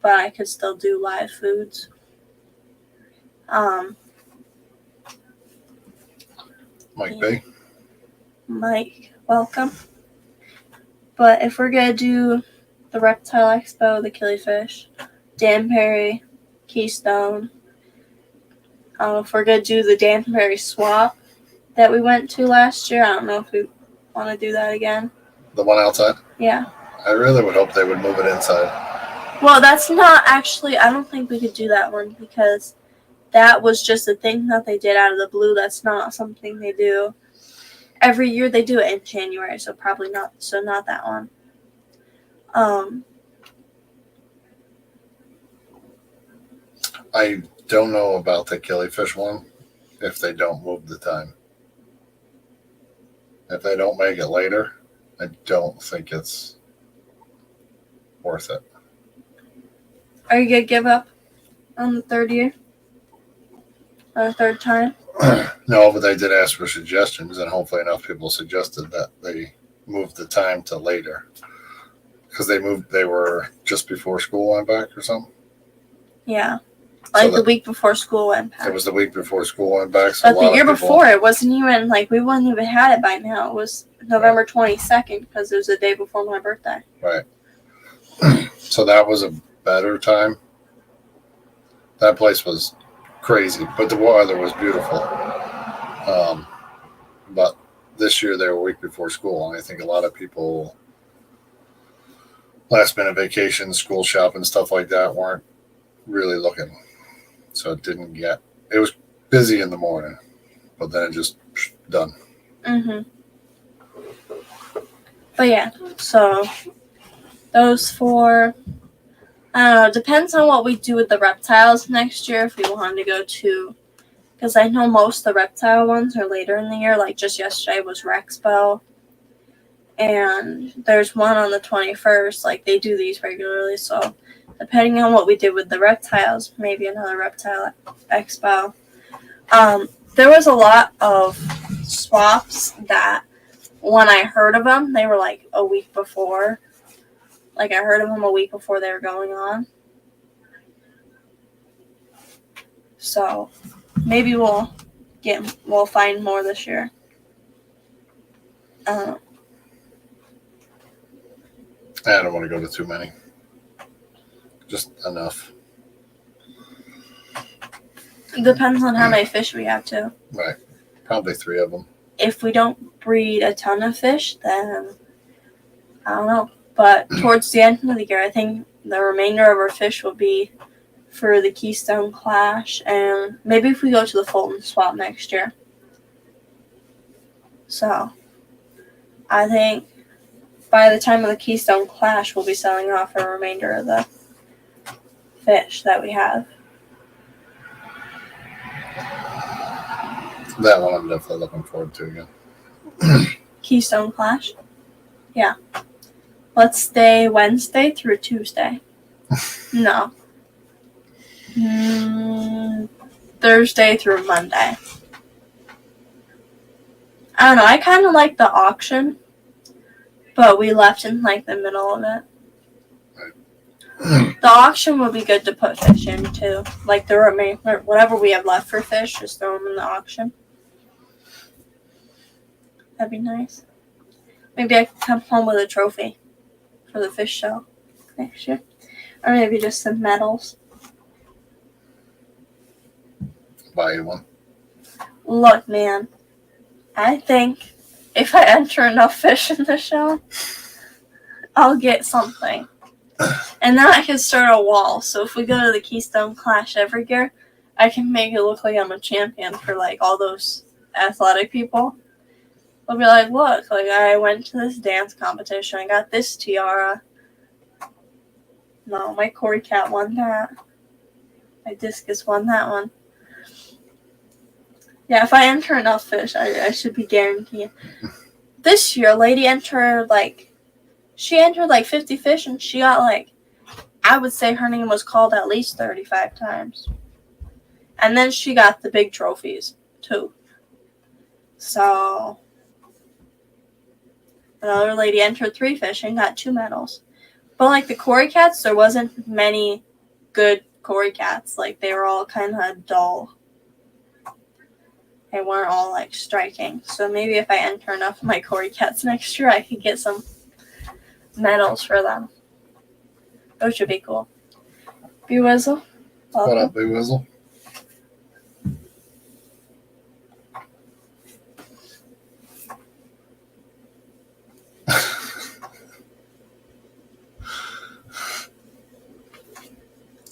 but I could still do live foods. Mike B. Mike, welcome. But if we're going to do the Reptile Expo, the Killifish, Danbury, Keystone, if we're going to do the Danbury Swap that we went to last year, I don't know if we want to do that again. The one outside? Yeah. I really would hope they would move it inside. Well, that's not actually, I don't think we could do that one because that was just a thing that they did out of the blue. That's not something they do every year. They do it in January, so probably not. So not that one. I don't know about the killifish one if they don't move the time. If they don't make it later, I don't think it's worth it. Are you going to give up on the third year? Or the third time? No, but they did ask for suggestions, and hopefully enough people suggested that they moved the time to later. Because they were just before school went back or something? Yeah. Like the week before school went back. It was the week before school went back. So but the year before, it wasn't even, like, we wouldn't even had it by now. It was November 22nd because it was the day before my birthday. Right. So that was a better time. That place was crazy, but the weather was beautiful. But this year they were a week before school, and I think a lot of people last minute vacations, school shopping, stuff like that weren't really looking. So it was busy in the morning, but then it just done. Mm-hmm. But yeah, so those 4, I don't know, it depends on what we do with the reptiles next year if we want to go to, because I know most of the reptile ones are later in the year, like just yesterday was Rexpo, and there's one on the 21st, like they do these regularly, so depending on what we did with the reptiles, maybe another reptile expo. There was a lot of swaps that when I heard of them, they were like a week before. Like, I heard of them a week before they were going on. So, maybe we'll find more this year. I don't want to go to too many. Just enough. It depends on how many fish we have, too. Right. Probably 3 of them. If we don't breed a ton of fish, then I don't know. But towards the end of the year, I think the remainder of our fish will be for the Keystone Clash, and maybe if we go to the Fulton Swap next year. So, I think by the time of the Keystone Clash, we'll be selling off a remainder of the fish that we have. That one I'm definitely looking forward to again. Keystone Clash? Yeah. Let's stay Wednesday through Tuesday. No. Thursday through Monday. I don't know. I kind of like the auction, but we left in like the middle of it. The auction would be good to put fish in too. Like the remainder, whatever we have left for fish, just throw them in the auction. That'd be nice. Maybe I could come home with a trophy for the fish show next year. Or maybe just some medals. Buy you one. Look, man. I think if I enter enough fish in the show, I'll get something. And then I can start a wall. So if we go to the Keystone Clash every year, I can make it look like I'm a champion for like all those athletic people. I'll be like, look, like I went to this dance competition. I got this tiara. No, my Cory Cat won that. My discus won that one. Yeah, if I enter enough fish, I should be guaranteed. This year, a lady entered she entered 50 fish, and she got I would say her name was called at least 35 times. And then she got the big trophies, too. So, another lady entered 3 fish and got 2 medals. But the Cory Cats, there wasn't many good Cory Cats. They were all kind of dull. They weren't all striking. So maybe if I enter enough of my Cory Cats next year, I could get some medals for them. Those should be cool. B-Wizzle. What up, B-Wizzle?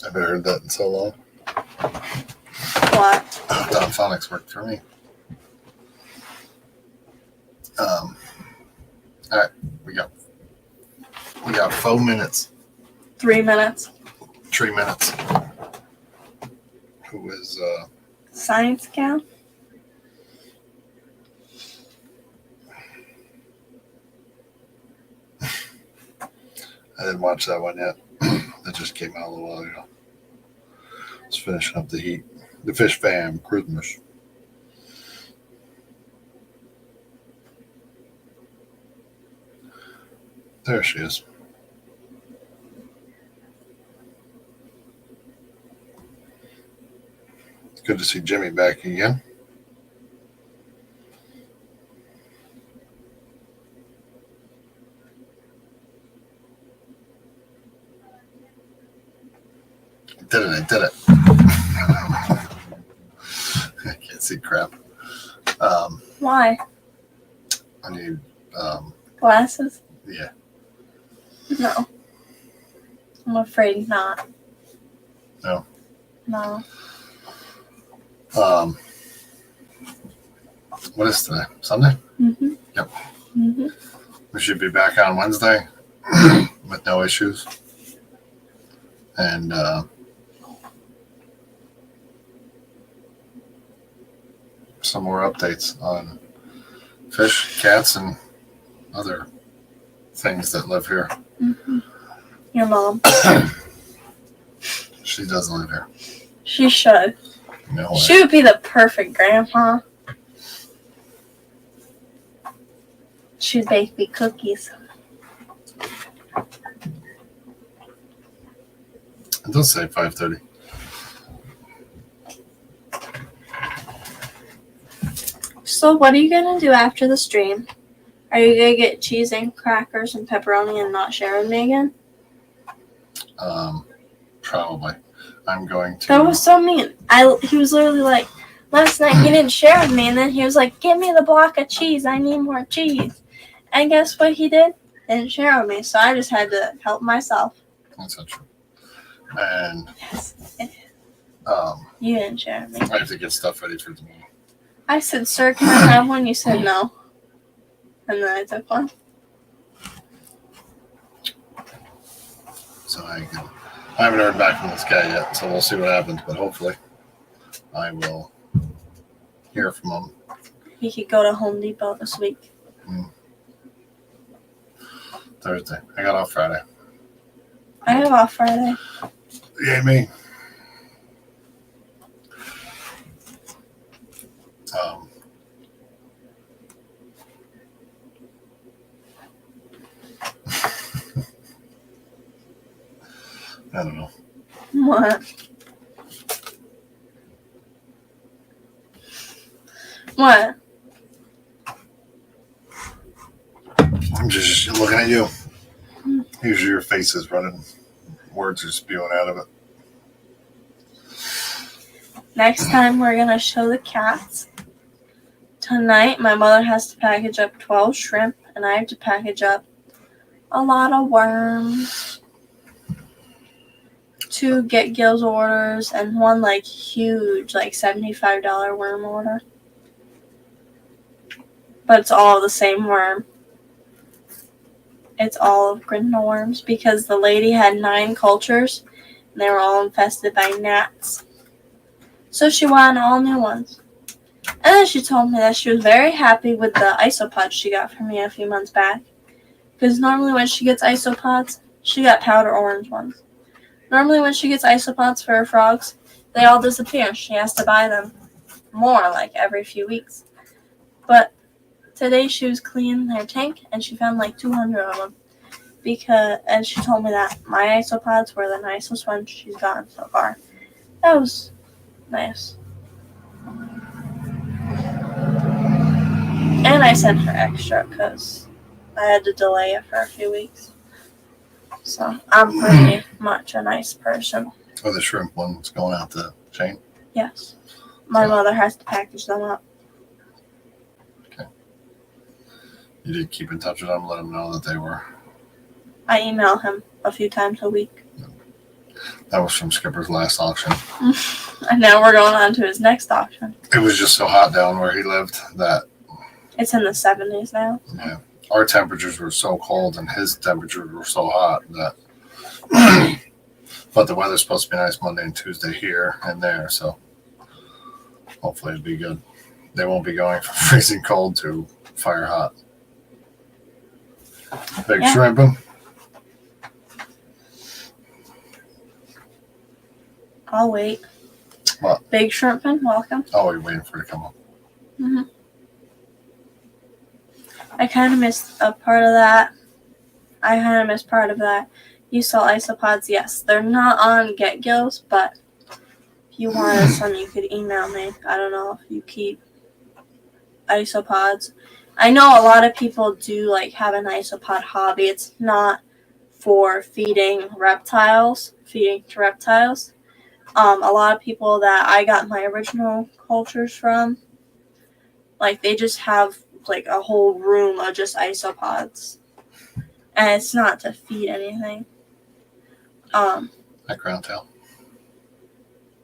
I haven't heard that in so long. What? Don Phonics worked for me. All right, we got 4 minutes. 3 minutes. 3 minutes. Who is Science Cow? I didn't watch that one yet. That just came out a little while ago. It's finishing up the heat. The Fish Fam Christmas. There she is. Good to see Jimmy back again. I did it. I can't see crap. Why? I need, Glasses? yeah. No. I'm afraid not. No? No. What is today? Sunday? Mm-hmm. Yep. Mm-hmm. We should be back on Wednesday with no issues. And some more updates on fish, cats, and other things that live here. Mm-hmm. Your mom. She doesn't live here. She should. No way. She would be the perfect grandpa. She baked me cookies. It does say 5:30. So what are you going to do after the stream? Are you going to get cheese and crackers and pepperoni and not share with me again? Probably. I'm going to. That was so mean. He was literally like, last night he didn't share with me, and then he was like, give me the block of cheese. I need more cheese. And guess what he did? Didn't share with me, so I just had to help myself. That's not true. And Yes. You didn't share with me. I have to get stuff ready for tomorrow. I said, sir, can I have one? You said no. And then I took one. So I haven't heard back from this guy yet, so we'll see what happens. But hopefully, I will hear from him. He could go to Home Depot this week. Thursday. I got off Friday. I have off Friday. Yay me. I don't know. What? What? I'm just looking at you. Usually your face is running. Words are spewing out of it. Next time we're going to show the cats. Tonight, my mother has to package up 12 shrimp, and I have to package up a lot of worms. 2 Get Gills orders, and 1 like huge, like $75 worm order. But it's all the same worm. It's all of Grindel worms because the lady had 9 cultures, and they were all infested by gnats. So she wanted all new ones. And then she told me that she was very happy with the isopods she got from me a few months back. Because normally when she gets isopods, she got powder orange ones. Normally when she gets isopods for her frogs, they all disappear. She has to buy them more, like every few weeks. But today she was cleaning her tank, and she found like 200 of them. And she told me that my isopods were the nicest ones she's gotten so far. That was nice. And I sent her extra because I had to delay it for a few weeks. So I'm pretty much a nice person. Oh, the shrimp one's going out to Shane? Yes. My mother has to package them up. Okay. You did keep in touch with them, let them know that they were... I email him a few times a week. That was from Skipper's last auction. And now we're going on to his next auction. It was just so hot down where he lived that... It's in the 70s now. Yeah. Our temperatures were so cold and his temperatures were so hot that... But the weather's supposed to be nice Monday and Tuesday here and there, so hopefully it'll be good. They won't be going from freezing cold to fire hot. Big shrimping. I'll wait. What? Big shrimping, welcome. Oh, you're waiting for it to come up. Mm-hmm. I kind of missed a part of that. You saw isopods, yes. They're not on Get Gills, but if you wanted some, you could email me. I don't know if you keep isopods. I know a lot of people do like have an isopod hobby. It's not for feeding to reptiles. A lot of people that I got my original cultures from, like they just have like a whole room of just isopods. And it's not to feed anything. That ground tail.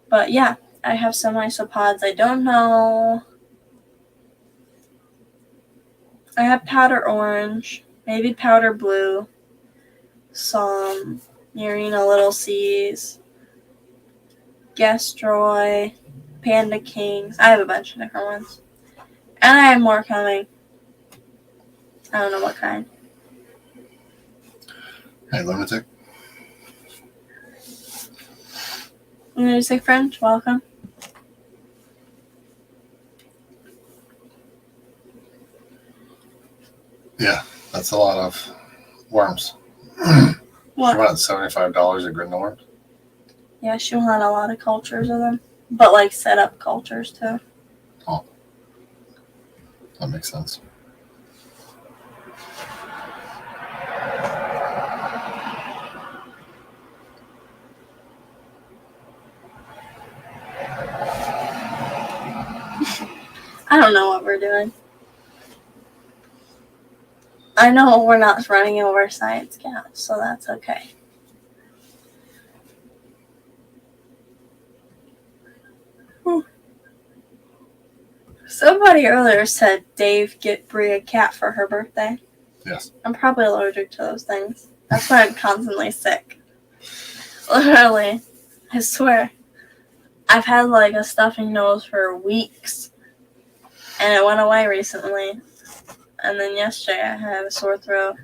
But yeah, I have some isopods. I don't know. I have powder orange, maybe powder blue, some Murina Little C's, Gastroy, Panda Kings. I have a bunch of different ones. And I have more coming. I don't know what kind. Hey, Lunatic. Music friend, welcome. Yeah, that's a lot of worms. What? She wanted $75 at Grindel Worms. Yeah, she wanted a lot of cultures of them, but like set up cultures too. Oh, that makes sense. I don't know what we're doing. I know we're not running over science camp, so that's okay. Somebody earlier said Dave get Brie a cat for her birthday. Yes. I'm probably allergic to those things. That's why I'm constantly sick. Literally. I swear. I've had like a stuffing nose for weeks. And it went away recently. And then yesterday I had a sore throat.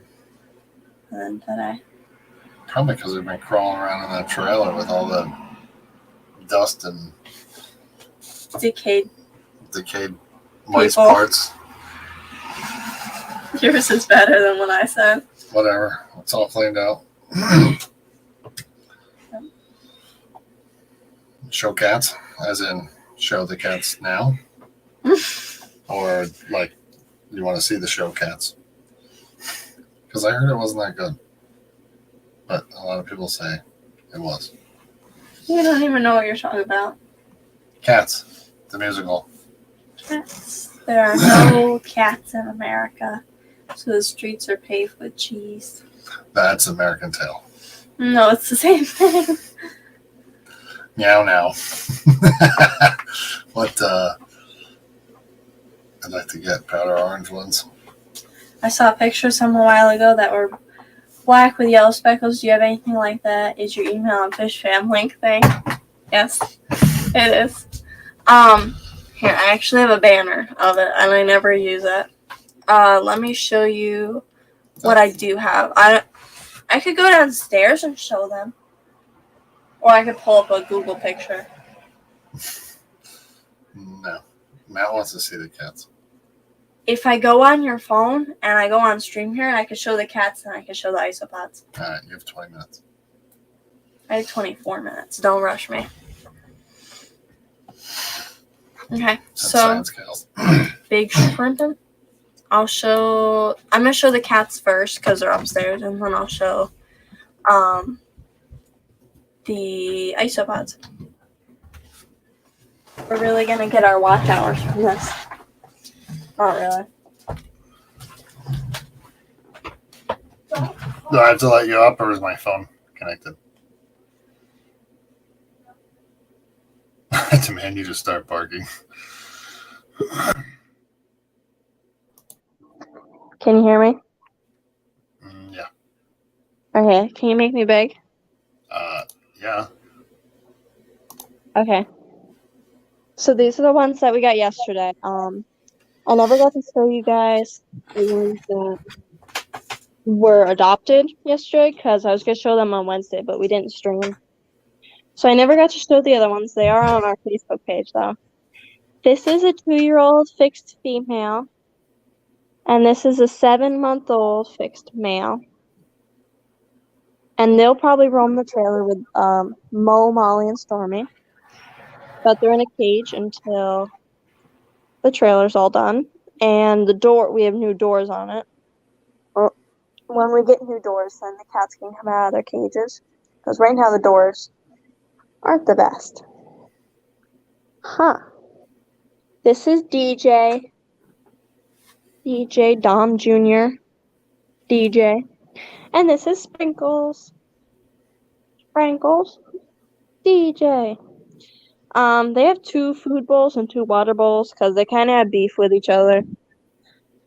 And then today. Probably because we've been crawling around in that trailer with all the dust and Decayed. moist People. parts. Yours is better than what I said. Whatever. It's all cleaned out. Show cats, as in show the cats now? Or like you want to see the show cats? Because I heard it wasn't that good. But a lot of people say it was. You don't even know what you're talking about. Cats, the musical. Cats. There are no cats in America. So the streets are paved with cheese. That's American Tail. No, it's the same thing. Meow now. What I'd like to get powder orange ones. I saw a picture of some a while ago that were black with yellow speckles. Do you have anything like that? Is your email on Fish Fam link thing? Yes, it is. Here, I actually have a banner of it, and I never use it. Let me show you what I do have. I could go downstairs and show them. Or I could pull up a Google picture. No. Matt wants to see the cats. If I go on your phone and I go on stream here, I could show the cats and I could show the isopods. Alright, you have 20 minutes. I have 24 minutes. Don't rush me. Okay, so Science cows. big shrimping. I'm gonna show the cats first because they're upstairs, and then I'll show the isopods. We're really gonna get our watch hours from this. Not really. Do I have to let you up or is my phone connected? I demand you to start barking. Can you hear me? Yeah. Okay, can you make me big? Yeah. Okay. So these are the ones that we got yesterday. I never got to show you guys the ones that were adopted yesterday because I was going to show them on Wednesday, but we didn't stream. So I never got to show the other ones. They are on our Facebook page, though. This is a 2-year-old fixed female, and this is a 7-month-old fixed male. And they'll probably roam the trailer with Mo, Molly, and Stormy. But they're in a cage until the trailer's all done. And the door, we have new doors on it. Well, when we get new doors, then the cats can come out of their cages. Because right now the doors aren't the best. Huh. This is DJ. DJ Dom Jr. DJ. And this is Sprinkles. Sprinkles. DJ. They have 2 food bowls and 2 water bowls because they kind of have beef with each other.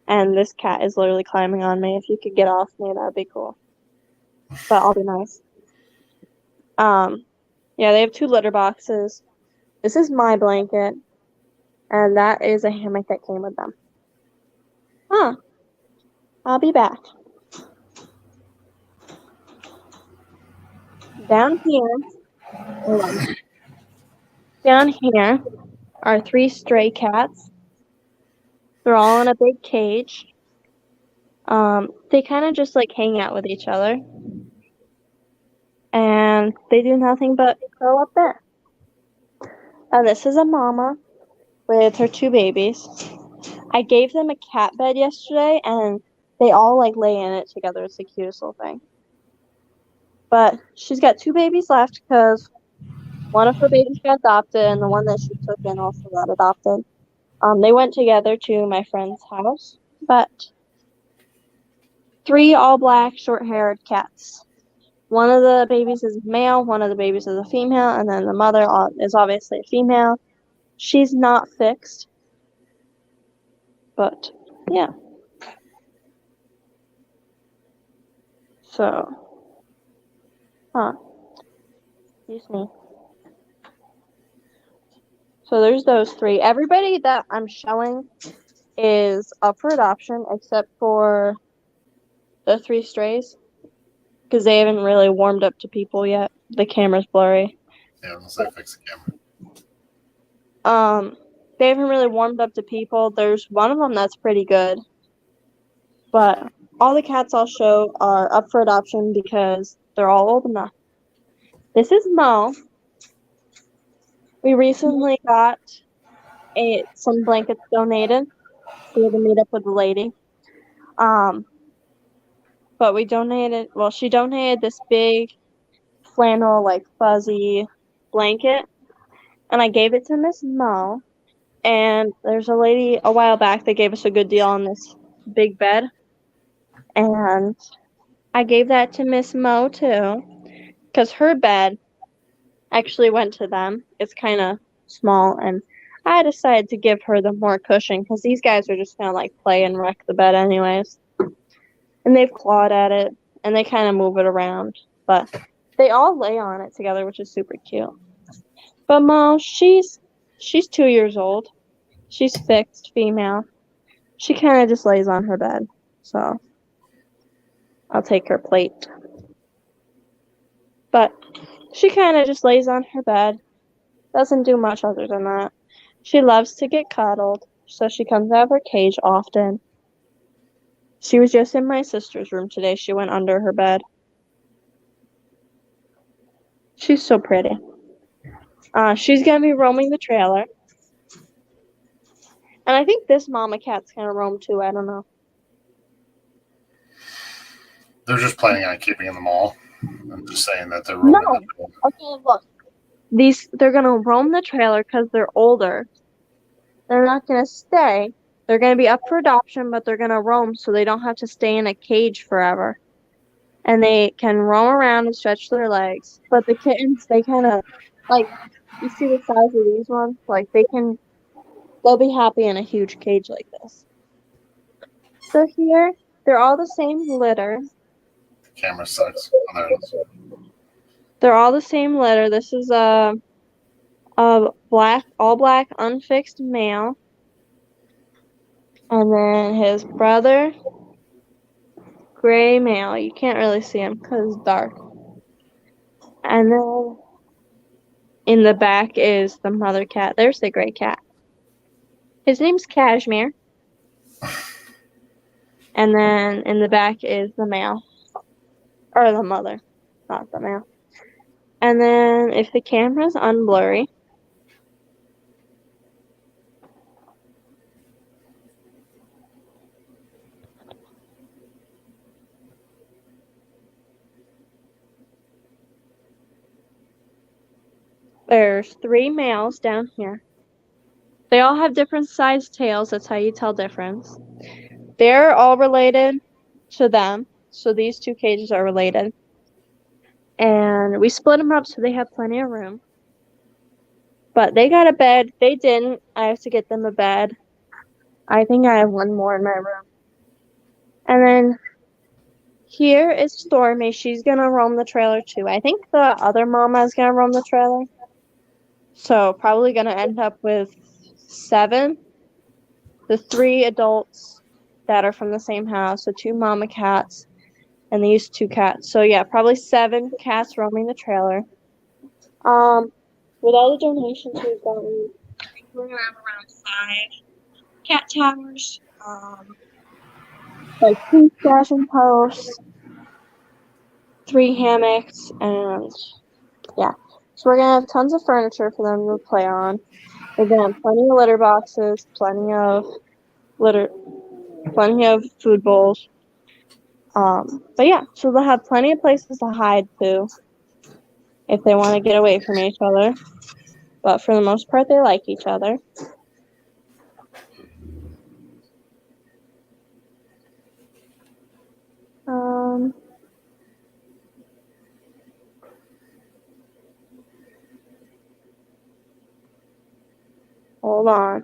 And this cat is literally climbing on me. If you could get off me, that'd be cool. But I'll be nice. Yeah, they have 2 litter boxes. This is my blanket. And that is a hammock that came with them. Huh. I'll be back. Down here are 3 stray cats. They're all in a big cage. They kind of just like hang out with each other. And they do nothing but curl up there. And this is a mama with her 2 babies. I gave them a cat bed yesterday, and they all like lay in it together. It's the cutest little thing. But she's got 2 babies left because one of her babies got adopted, and the one that she took in also got adopted. They went together to my friend's house, but 3 all black, short-haired cats. One of the babies is male, one of the babies is a female, and then the mother is obviously a female. She's not fixed, but yeah. So, excuse me. So there's those 3. Everybody that I'm showing is up for adoption except for the 3 strays because they haven't really warmed up to people yet. The camera's blurry. Yeah, unless I fix the camera. They haven't really warmed up to people. There's one of them that's pretty good, but all the cats I'll show are up for adoption because they're all old enough. This is Mo. We recently got some blankets donated. We had to meet up with the lady. But we donated, well, she donated this big flannel, like, fuzzy blanket, and I gave it to Miss Mo, and there's a lady a while back that gave us a good deal on this big bed, and I gave that to Miss Mo, too, because her bed actually went to them. It's kind of small, and I decided to give her the more cushion, because these guys are just going to, like, play and wreck the bed anyways. And they've clawed at it, and they kind of move it around. But they all lay on it together, which is super cute. But Mo, she's 2 years old. She's fixed, female. She kind of just lays on her bed. So I'll take her plate. But she kind of just lays on her bed. Doesn't do much other than that. She loves to get cuddled, so she comes out of her cage often. She was just in my sister's room today. She went under her bed. She's so pretty. She's going to be roaming the trailer. And I think this mama cat's going to roam too. I don't know. They're just planning on keeping them all. I'm just saying that they're roaming the trailer. Okay, look. They're going to roam the trailer because they're older. They're not going to stay. They're going to be up for adoption, but they're going to roam so they don't have to stay in a cage forever. And they can roam around and stretch their legs. But the kittens, they kind of, like, you see the size of these ones? Like, they'll be happy in a huge cage like this. So here, they're all the same litter. The camera sucks. Oh, there it is. They're all the same litter. This is a all black, unfixed male. And then his brother, gray male. You can't really see him because it's dark. And then in the back is the mother cat. There's the gray cat. His name's Cashmere. And then in the back is the male. Or the mother, not the male. And then if the camera's unblurry, there's 3 males down here. They all have different sized tails. That's how you tell difference. They're all related to them. So these 2 cages are related. And we split them up so they have plenty of room. But they got a bed. They didn't. I have to get them a bed. I think I have one more in my room. And then here is Stormy. She's going to roam the trailer too. I think the other mama is going to roam the trailer. So probably going to end up with 7. The 3 adults that are from the same house. So 2 mama cats and these 2 cats. So yeah, probably 7 cats roaming the trailer. With all the donations we've gotten, I think we're going to have around 5 cat towers. like 2 stashing posts, 3 hammocks, and yeah. So we're gonna have tons of furniture for them to play on. We're gonna have plenty of litter boxes, plenty of food bowls. But yeah, so they'll have plenty of places to hide too if they want to get away from each other. But for the most part, they like each other. Hold on.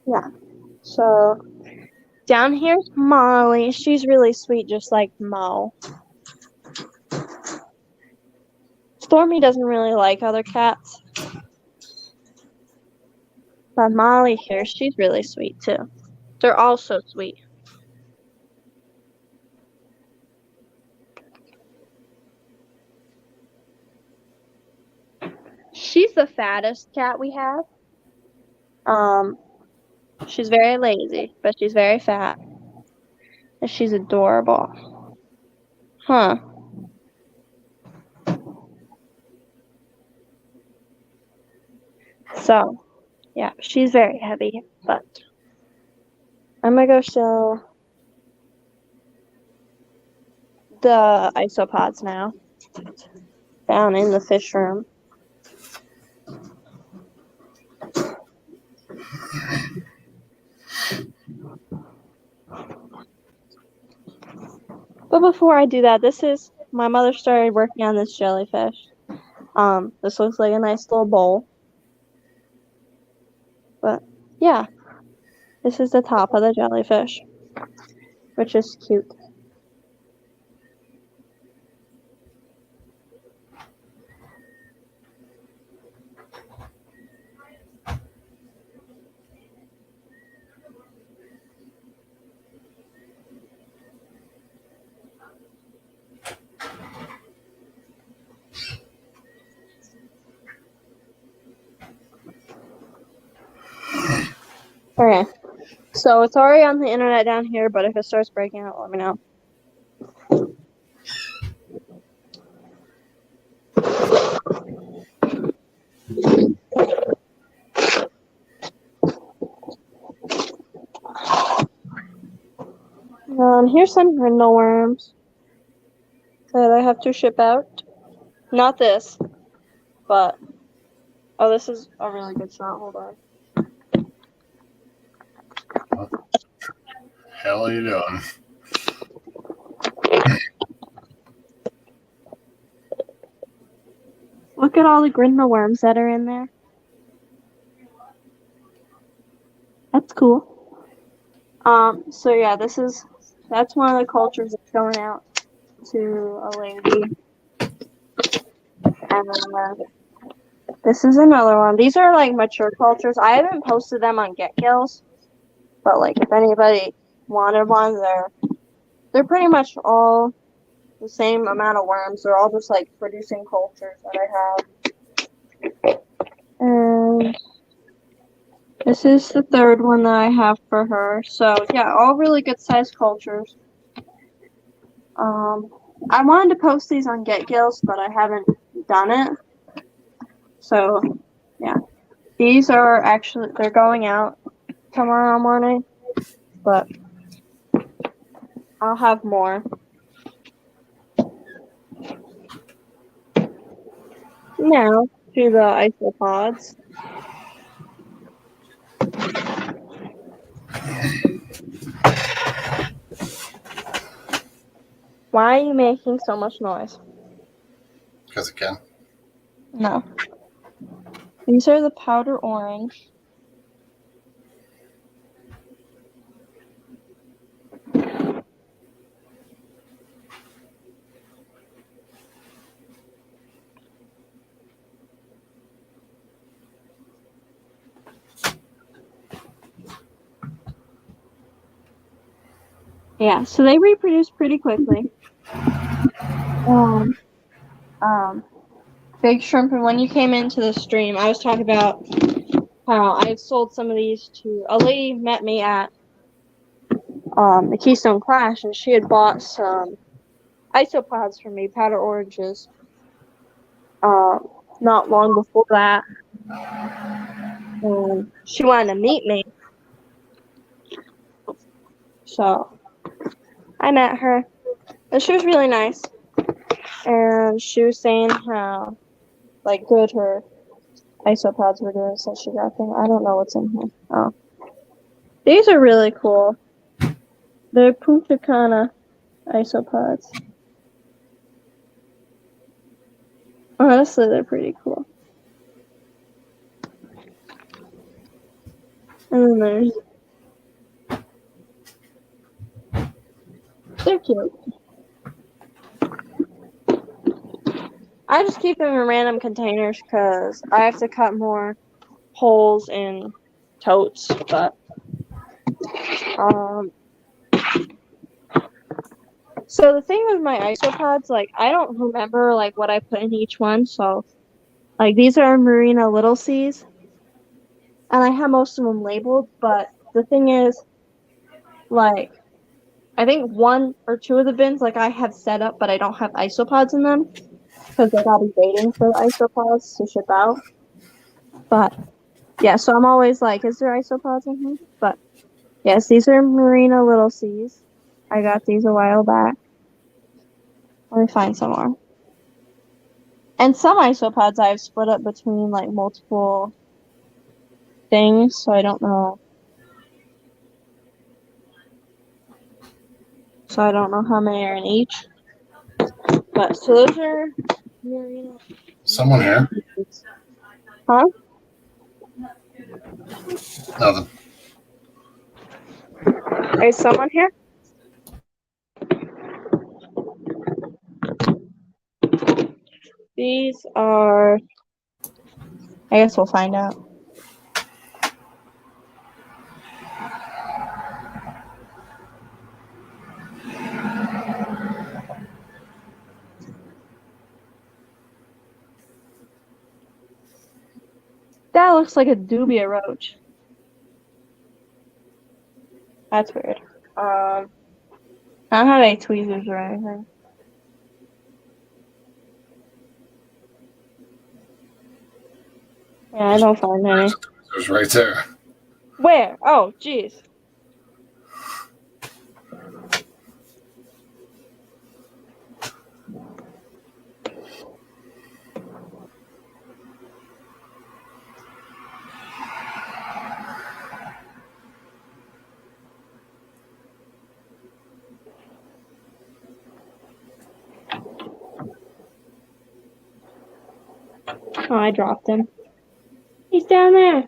Yeah. So down here's Molly. She's really sweet, just like Mo. Stormy doesn't really like other cats. But Molly here, she's really sweet too. They're all so sweet. She's the fattest cat we have. She's very lazy, but she's very fat. And she's adorable. Huh. So, yeah, she's very heavy, but I'm gonna go show the isopods now down in the fish room. But before I do that, my mother started working on this jellyfish. This looks like a nice little bowl. But yeah, this is the top of the jellyfish, which is cute. Okay, so it's already on the internet down here, but if it starts breaking out, let me know. Here's some brindle worms that I have to ship out. Not this, but oh, this is a really good shot. Hold on. What the hell are you doing? Look at all the brindle worms that are in there. That's cool. So yeah, that's one of the cultures that's going out to a lady. And this is another one. These are like mature cultures. I haven't posted them on GetGills, but like if anybody wanted one, they're pretty much all the same amount of worms. They're all just like producing cultures that I have. And this is the third one that I have for her. So yeah, all really good sized cultures. I wanted to post these on GetGills, but I haven't done it. So yeah, these are they're going out tomorrow morning, but I'll have more. Now to the isopods. Why are you making so much noise? Because it can. No. These are the powder orange. Yeah, so they reproduce pretty quickly. Big shrimp, and when you came into the stream, I was talking about how I sold some of these to a lady met me at the Keystone Clash, and she had bought some isopods for me, powder oranges, not long before that. And she wanted to meet me, so I met her, and she was really nice. And she was saying how good her isopods were doing since she got them. I don't know what's in here. Oh, these are really cool. They're Punta Cana isopods. Honestly, they're pretty cool. And then they're cute. I just keep them in random containers because I have to cut more holes in totes. But so the thing with my isopods, I don't remember what I put in each one. So these are Marina Little Seas, and I have most of them labeled. But the thing is, I think 1 or 2 of the bins I have set up, but I don't have isopods in them because I'll be waiting for the isopods to ship out. But yeah, so I'm always is there isopods in here? But yes, these are Marina Little Seas. I got these a while back. Let me find some more. And some isopods I've split up between multiple things, so I don't know. So I don't know how many are in each. But so those are Marina. Someone here? Huh? Nothing. Is someone here? These are. I guess we'll find out. That looks like a dubia roach. That's weird. I don't have any tweezers or anything. Yeah, I don't find any. It was right there. Where? Oh, jeez. Oh, I dropped him. He's down there.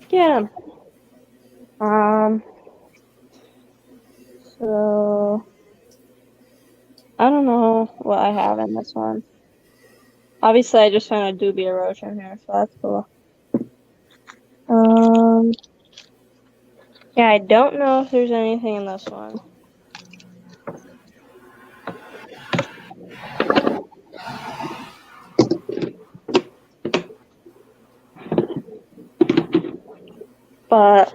Get him. So I don't know what I have in this one. Obviously, I just found a dubia roach in here, so that's cool. Yeah, I don't know if there's anything in this one. But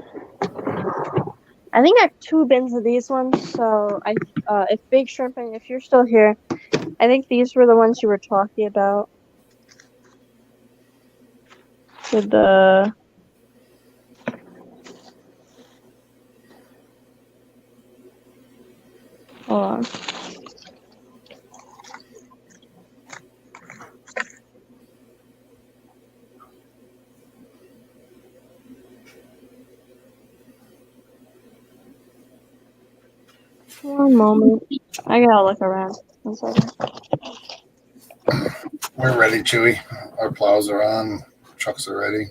I think I have 2 bins of these ones, so if Big Shrimping, if you're still here, I think these were the ones you were talking about. With the... Hold on. One moment. I gotta look around. 1 second. We're ready, Chewy. Our plows are on. Trucks are ready.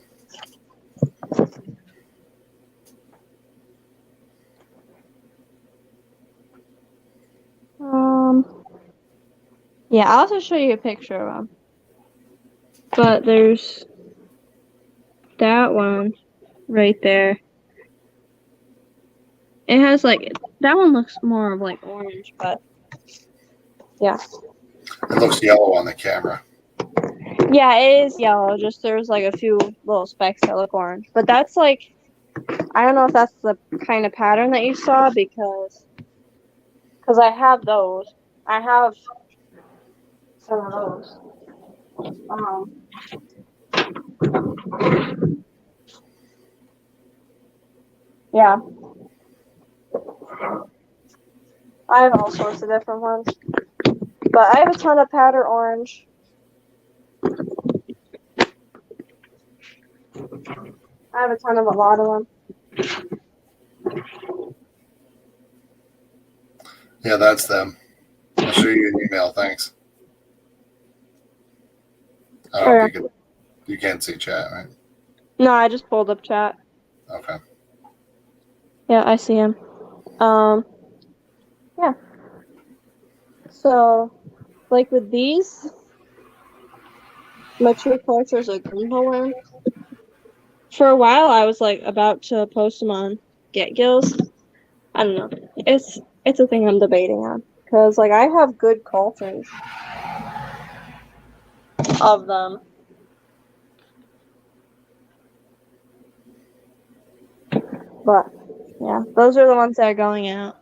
Yeah, I'll also show you a picture of them. But there's that one right there. It has that one looks more of orange, but yeah. It looks yellow on the camera. Yeah, it is yellow. Just there's like a few little specks that look orange. But that's like, I don't know if that's the kind of pattern that you saw because I have those. I have some of those. Um, yeah, I have all sorts of different ones. But I have a ton of powder orange. I have a ton of a lot of them. Yeah, that's them. I'll show you an email. Thanks. I don't know if you can't see chat, right? No, I just pulled up chat. Okay. Yeah, I see him. Yeah. So, like with these mature cultures of Goomba worms, for a while I was like about to post them on Get Gills. I don't know. It's a thing I'm debating on because like I have good cultures of them, but yeah, those are the ones that are going out.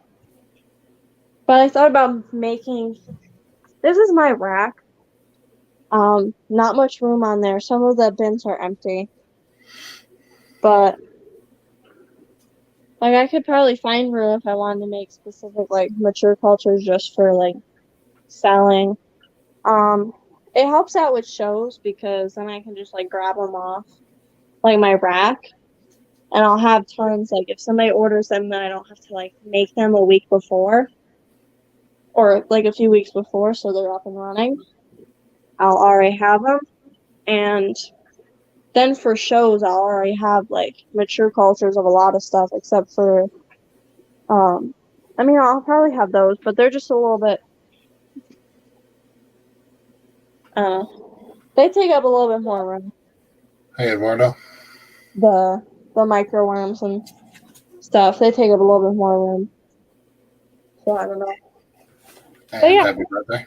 But I thought about making. This is my rack. Not much room on there. Some of the bins are empty, but like I could probably find room if I wanted to make specific like mature cultures just for like selling. Um, it helps out with shows because then I can just like grab them off like my rack, and I'll have tons. Like if somebody orders them, then I don't have to like make them a week before or like a few weeks before, so they're up and running. I'll already have them, and then for shows, I'll already have like mature cultures of a lot of stuff, except for I mean, I'll probably have those, but they're just a little bit. Uh, they take up a little bit more room. Hey, Eduardo. The micro worms and stuff, they take up a little bit more room. So I don't know. And yeah. happy birthday.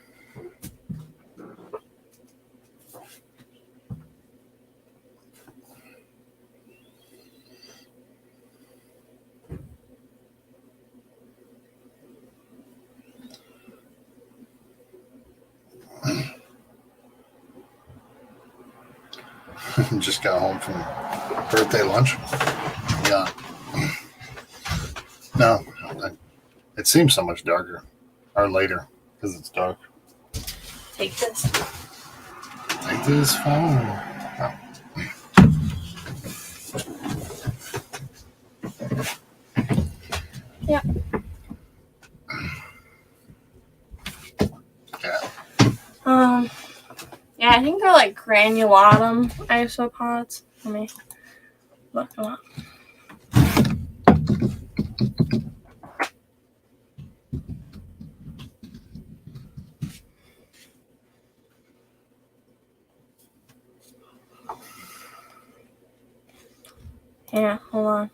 Just got home from birthday lunch. Yeah. No, it seems so much darker or later because it's dark. Take this. Take this phone. Oh. Yeah. Yeah. Yeah, I think they're like granulatum isopods. Let me look them up. Yeah, hold on.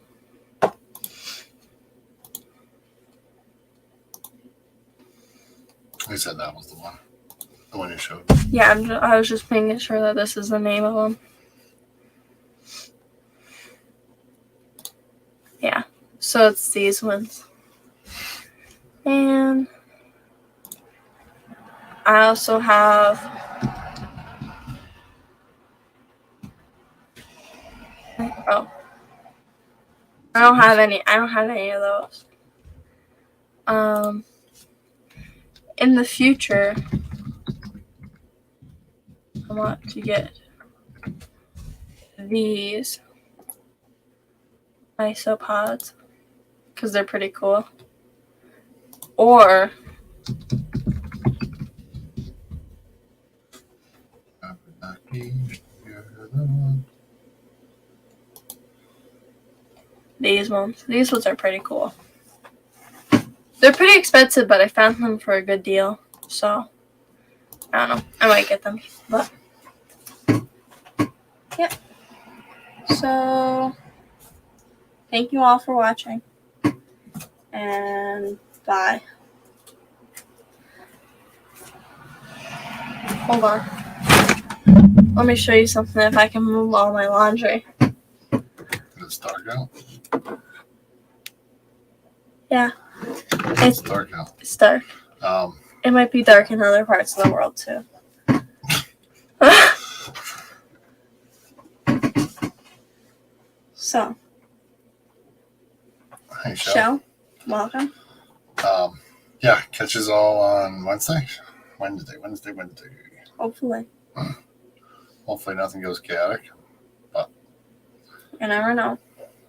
I said that was the one you showed. Yeah, I was just making sure that this is the name of them. Yeah, so it's these ones. And I also have I don't have any of those. In the future, I want to get these isopods because they're pretty cool. Or these ones. These ones are pretty cool. They're pretty expensive, but I found them for a good deal. So, I don't know. I might get them. But, yeah. So, thank you all for watching. And bye. Hold on. Let me show you something if I can move all my laundry. It's dark out. Yeah. It's dark out. It's dark. It might be dark in other parts of the world too. So, Hey, Shell, welcome. Yeah, catch us all on Wednesday. Hopefully. Hopefully nothing goes chaotic. But You never know.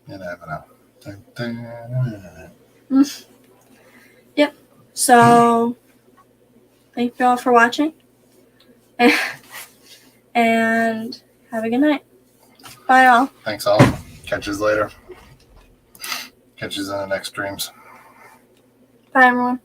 you never know. Dun, dun, dun. Yep. So, thank you all for watching. And have a good night. Bye, all. Thanks all. Catch us later. Catch us in the next streams. Bye, everyone.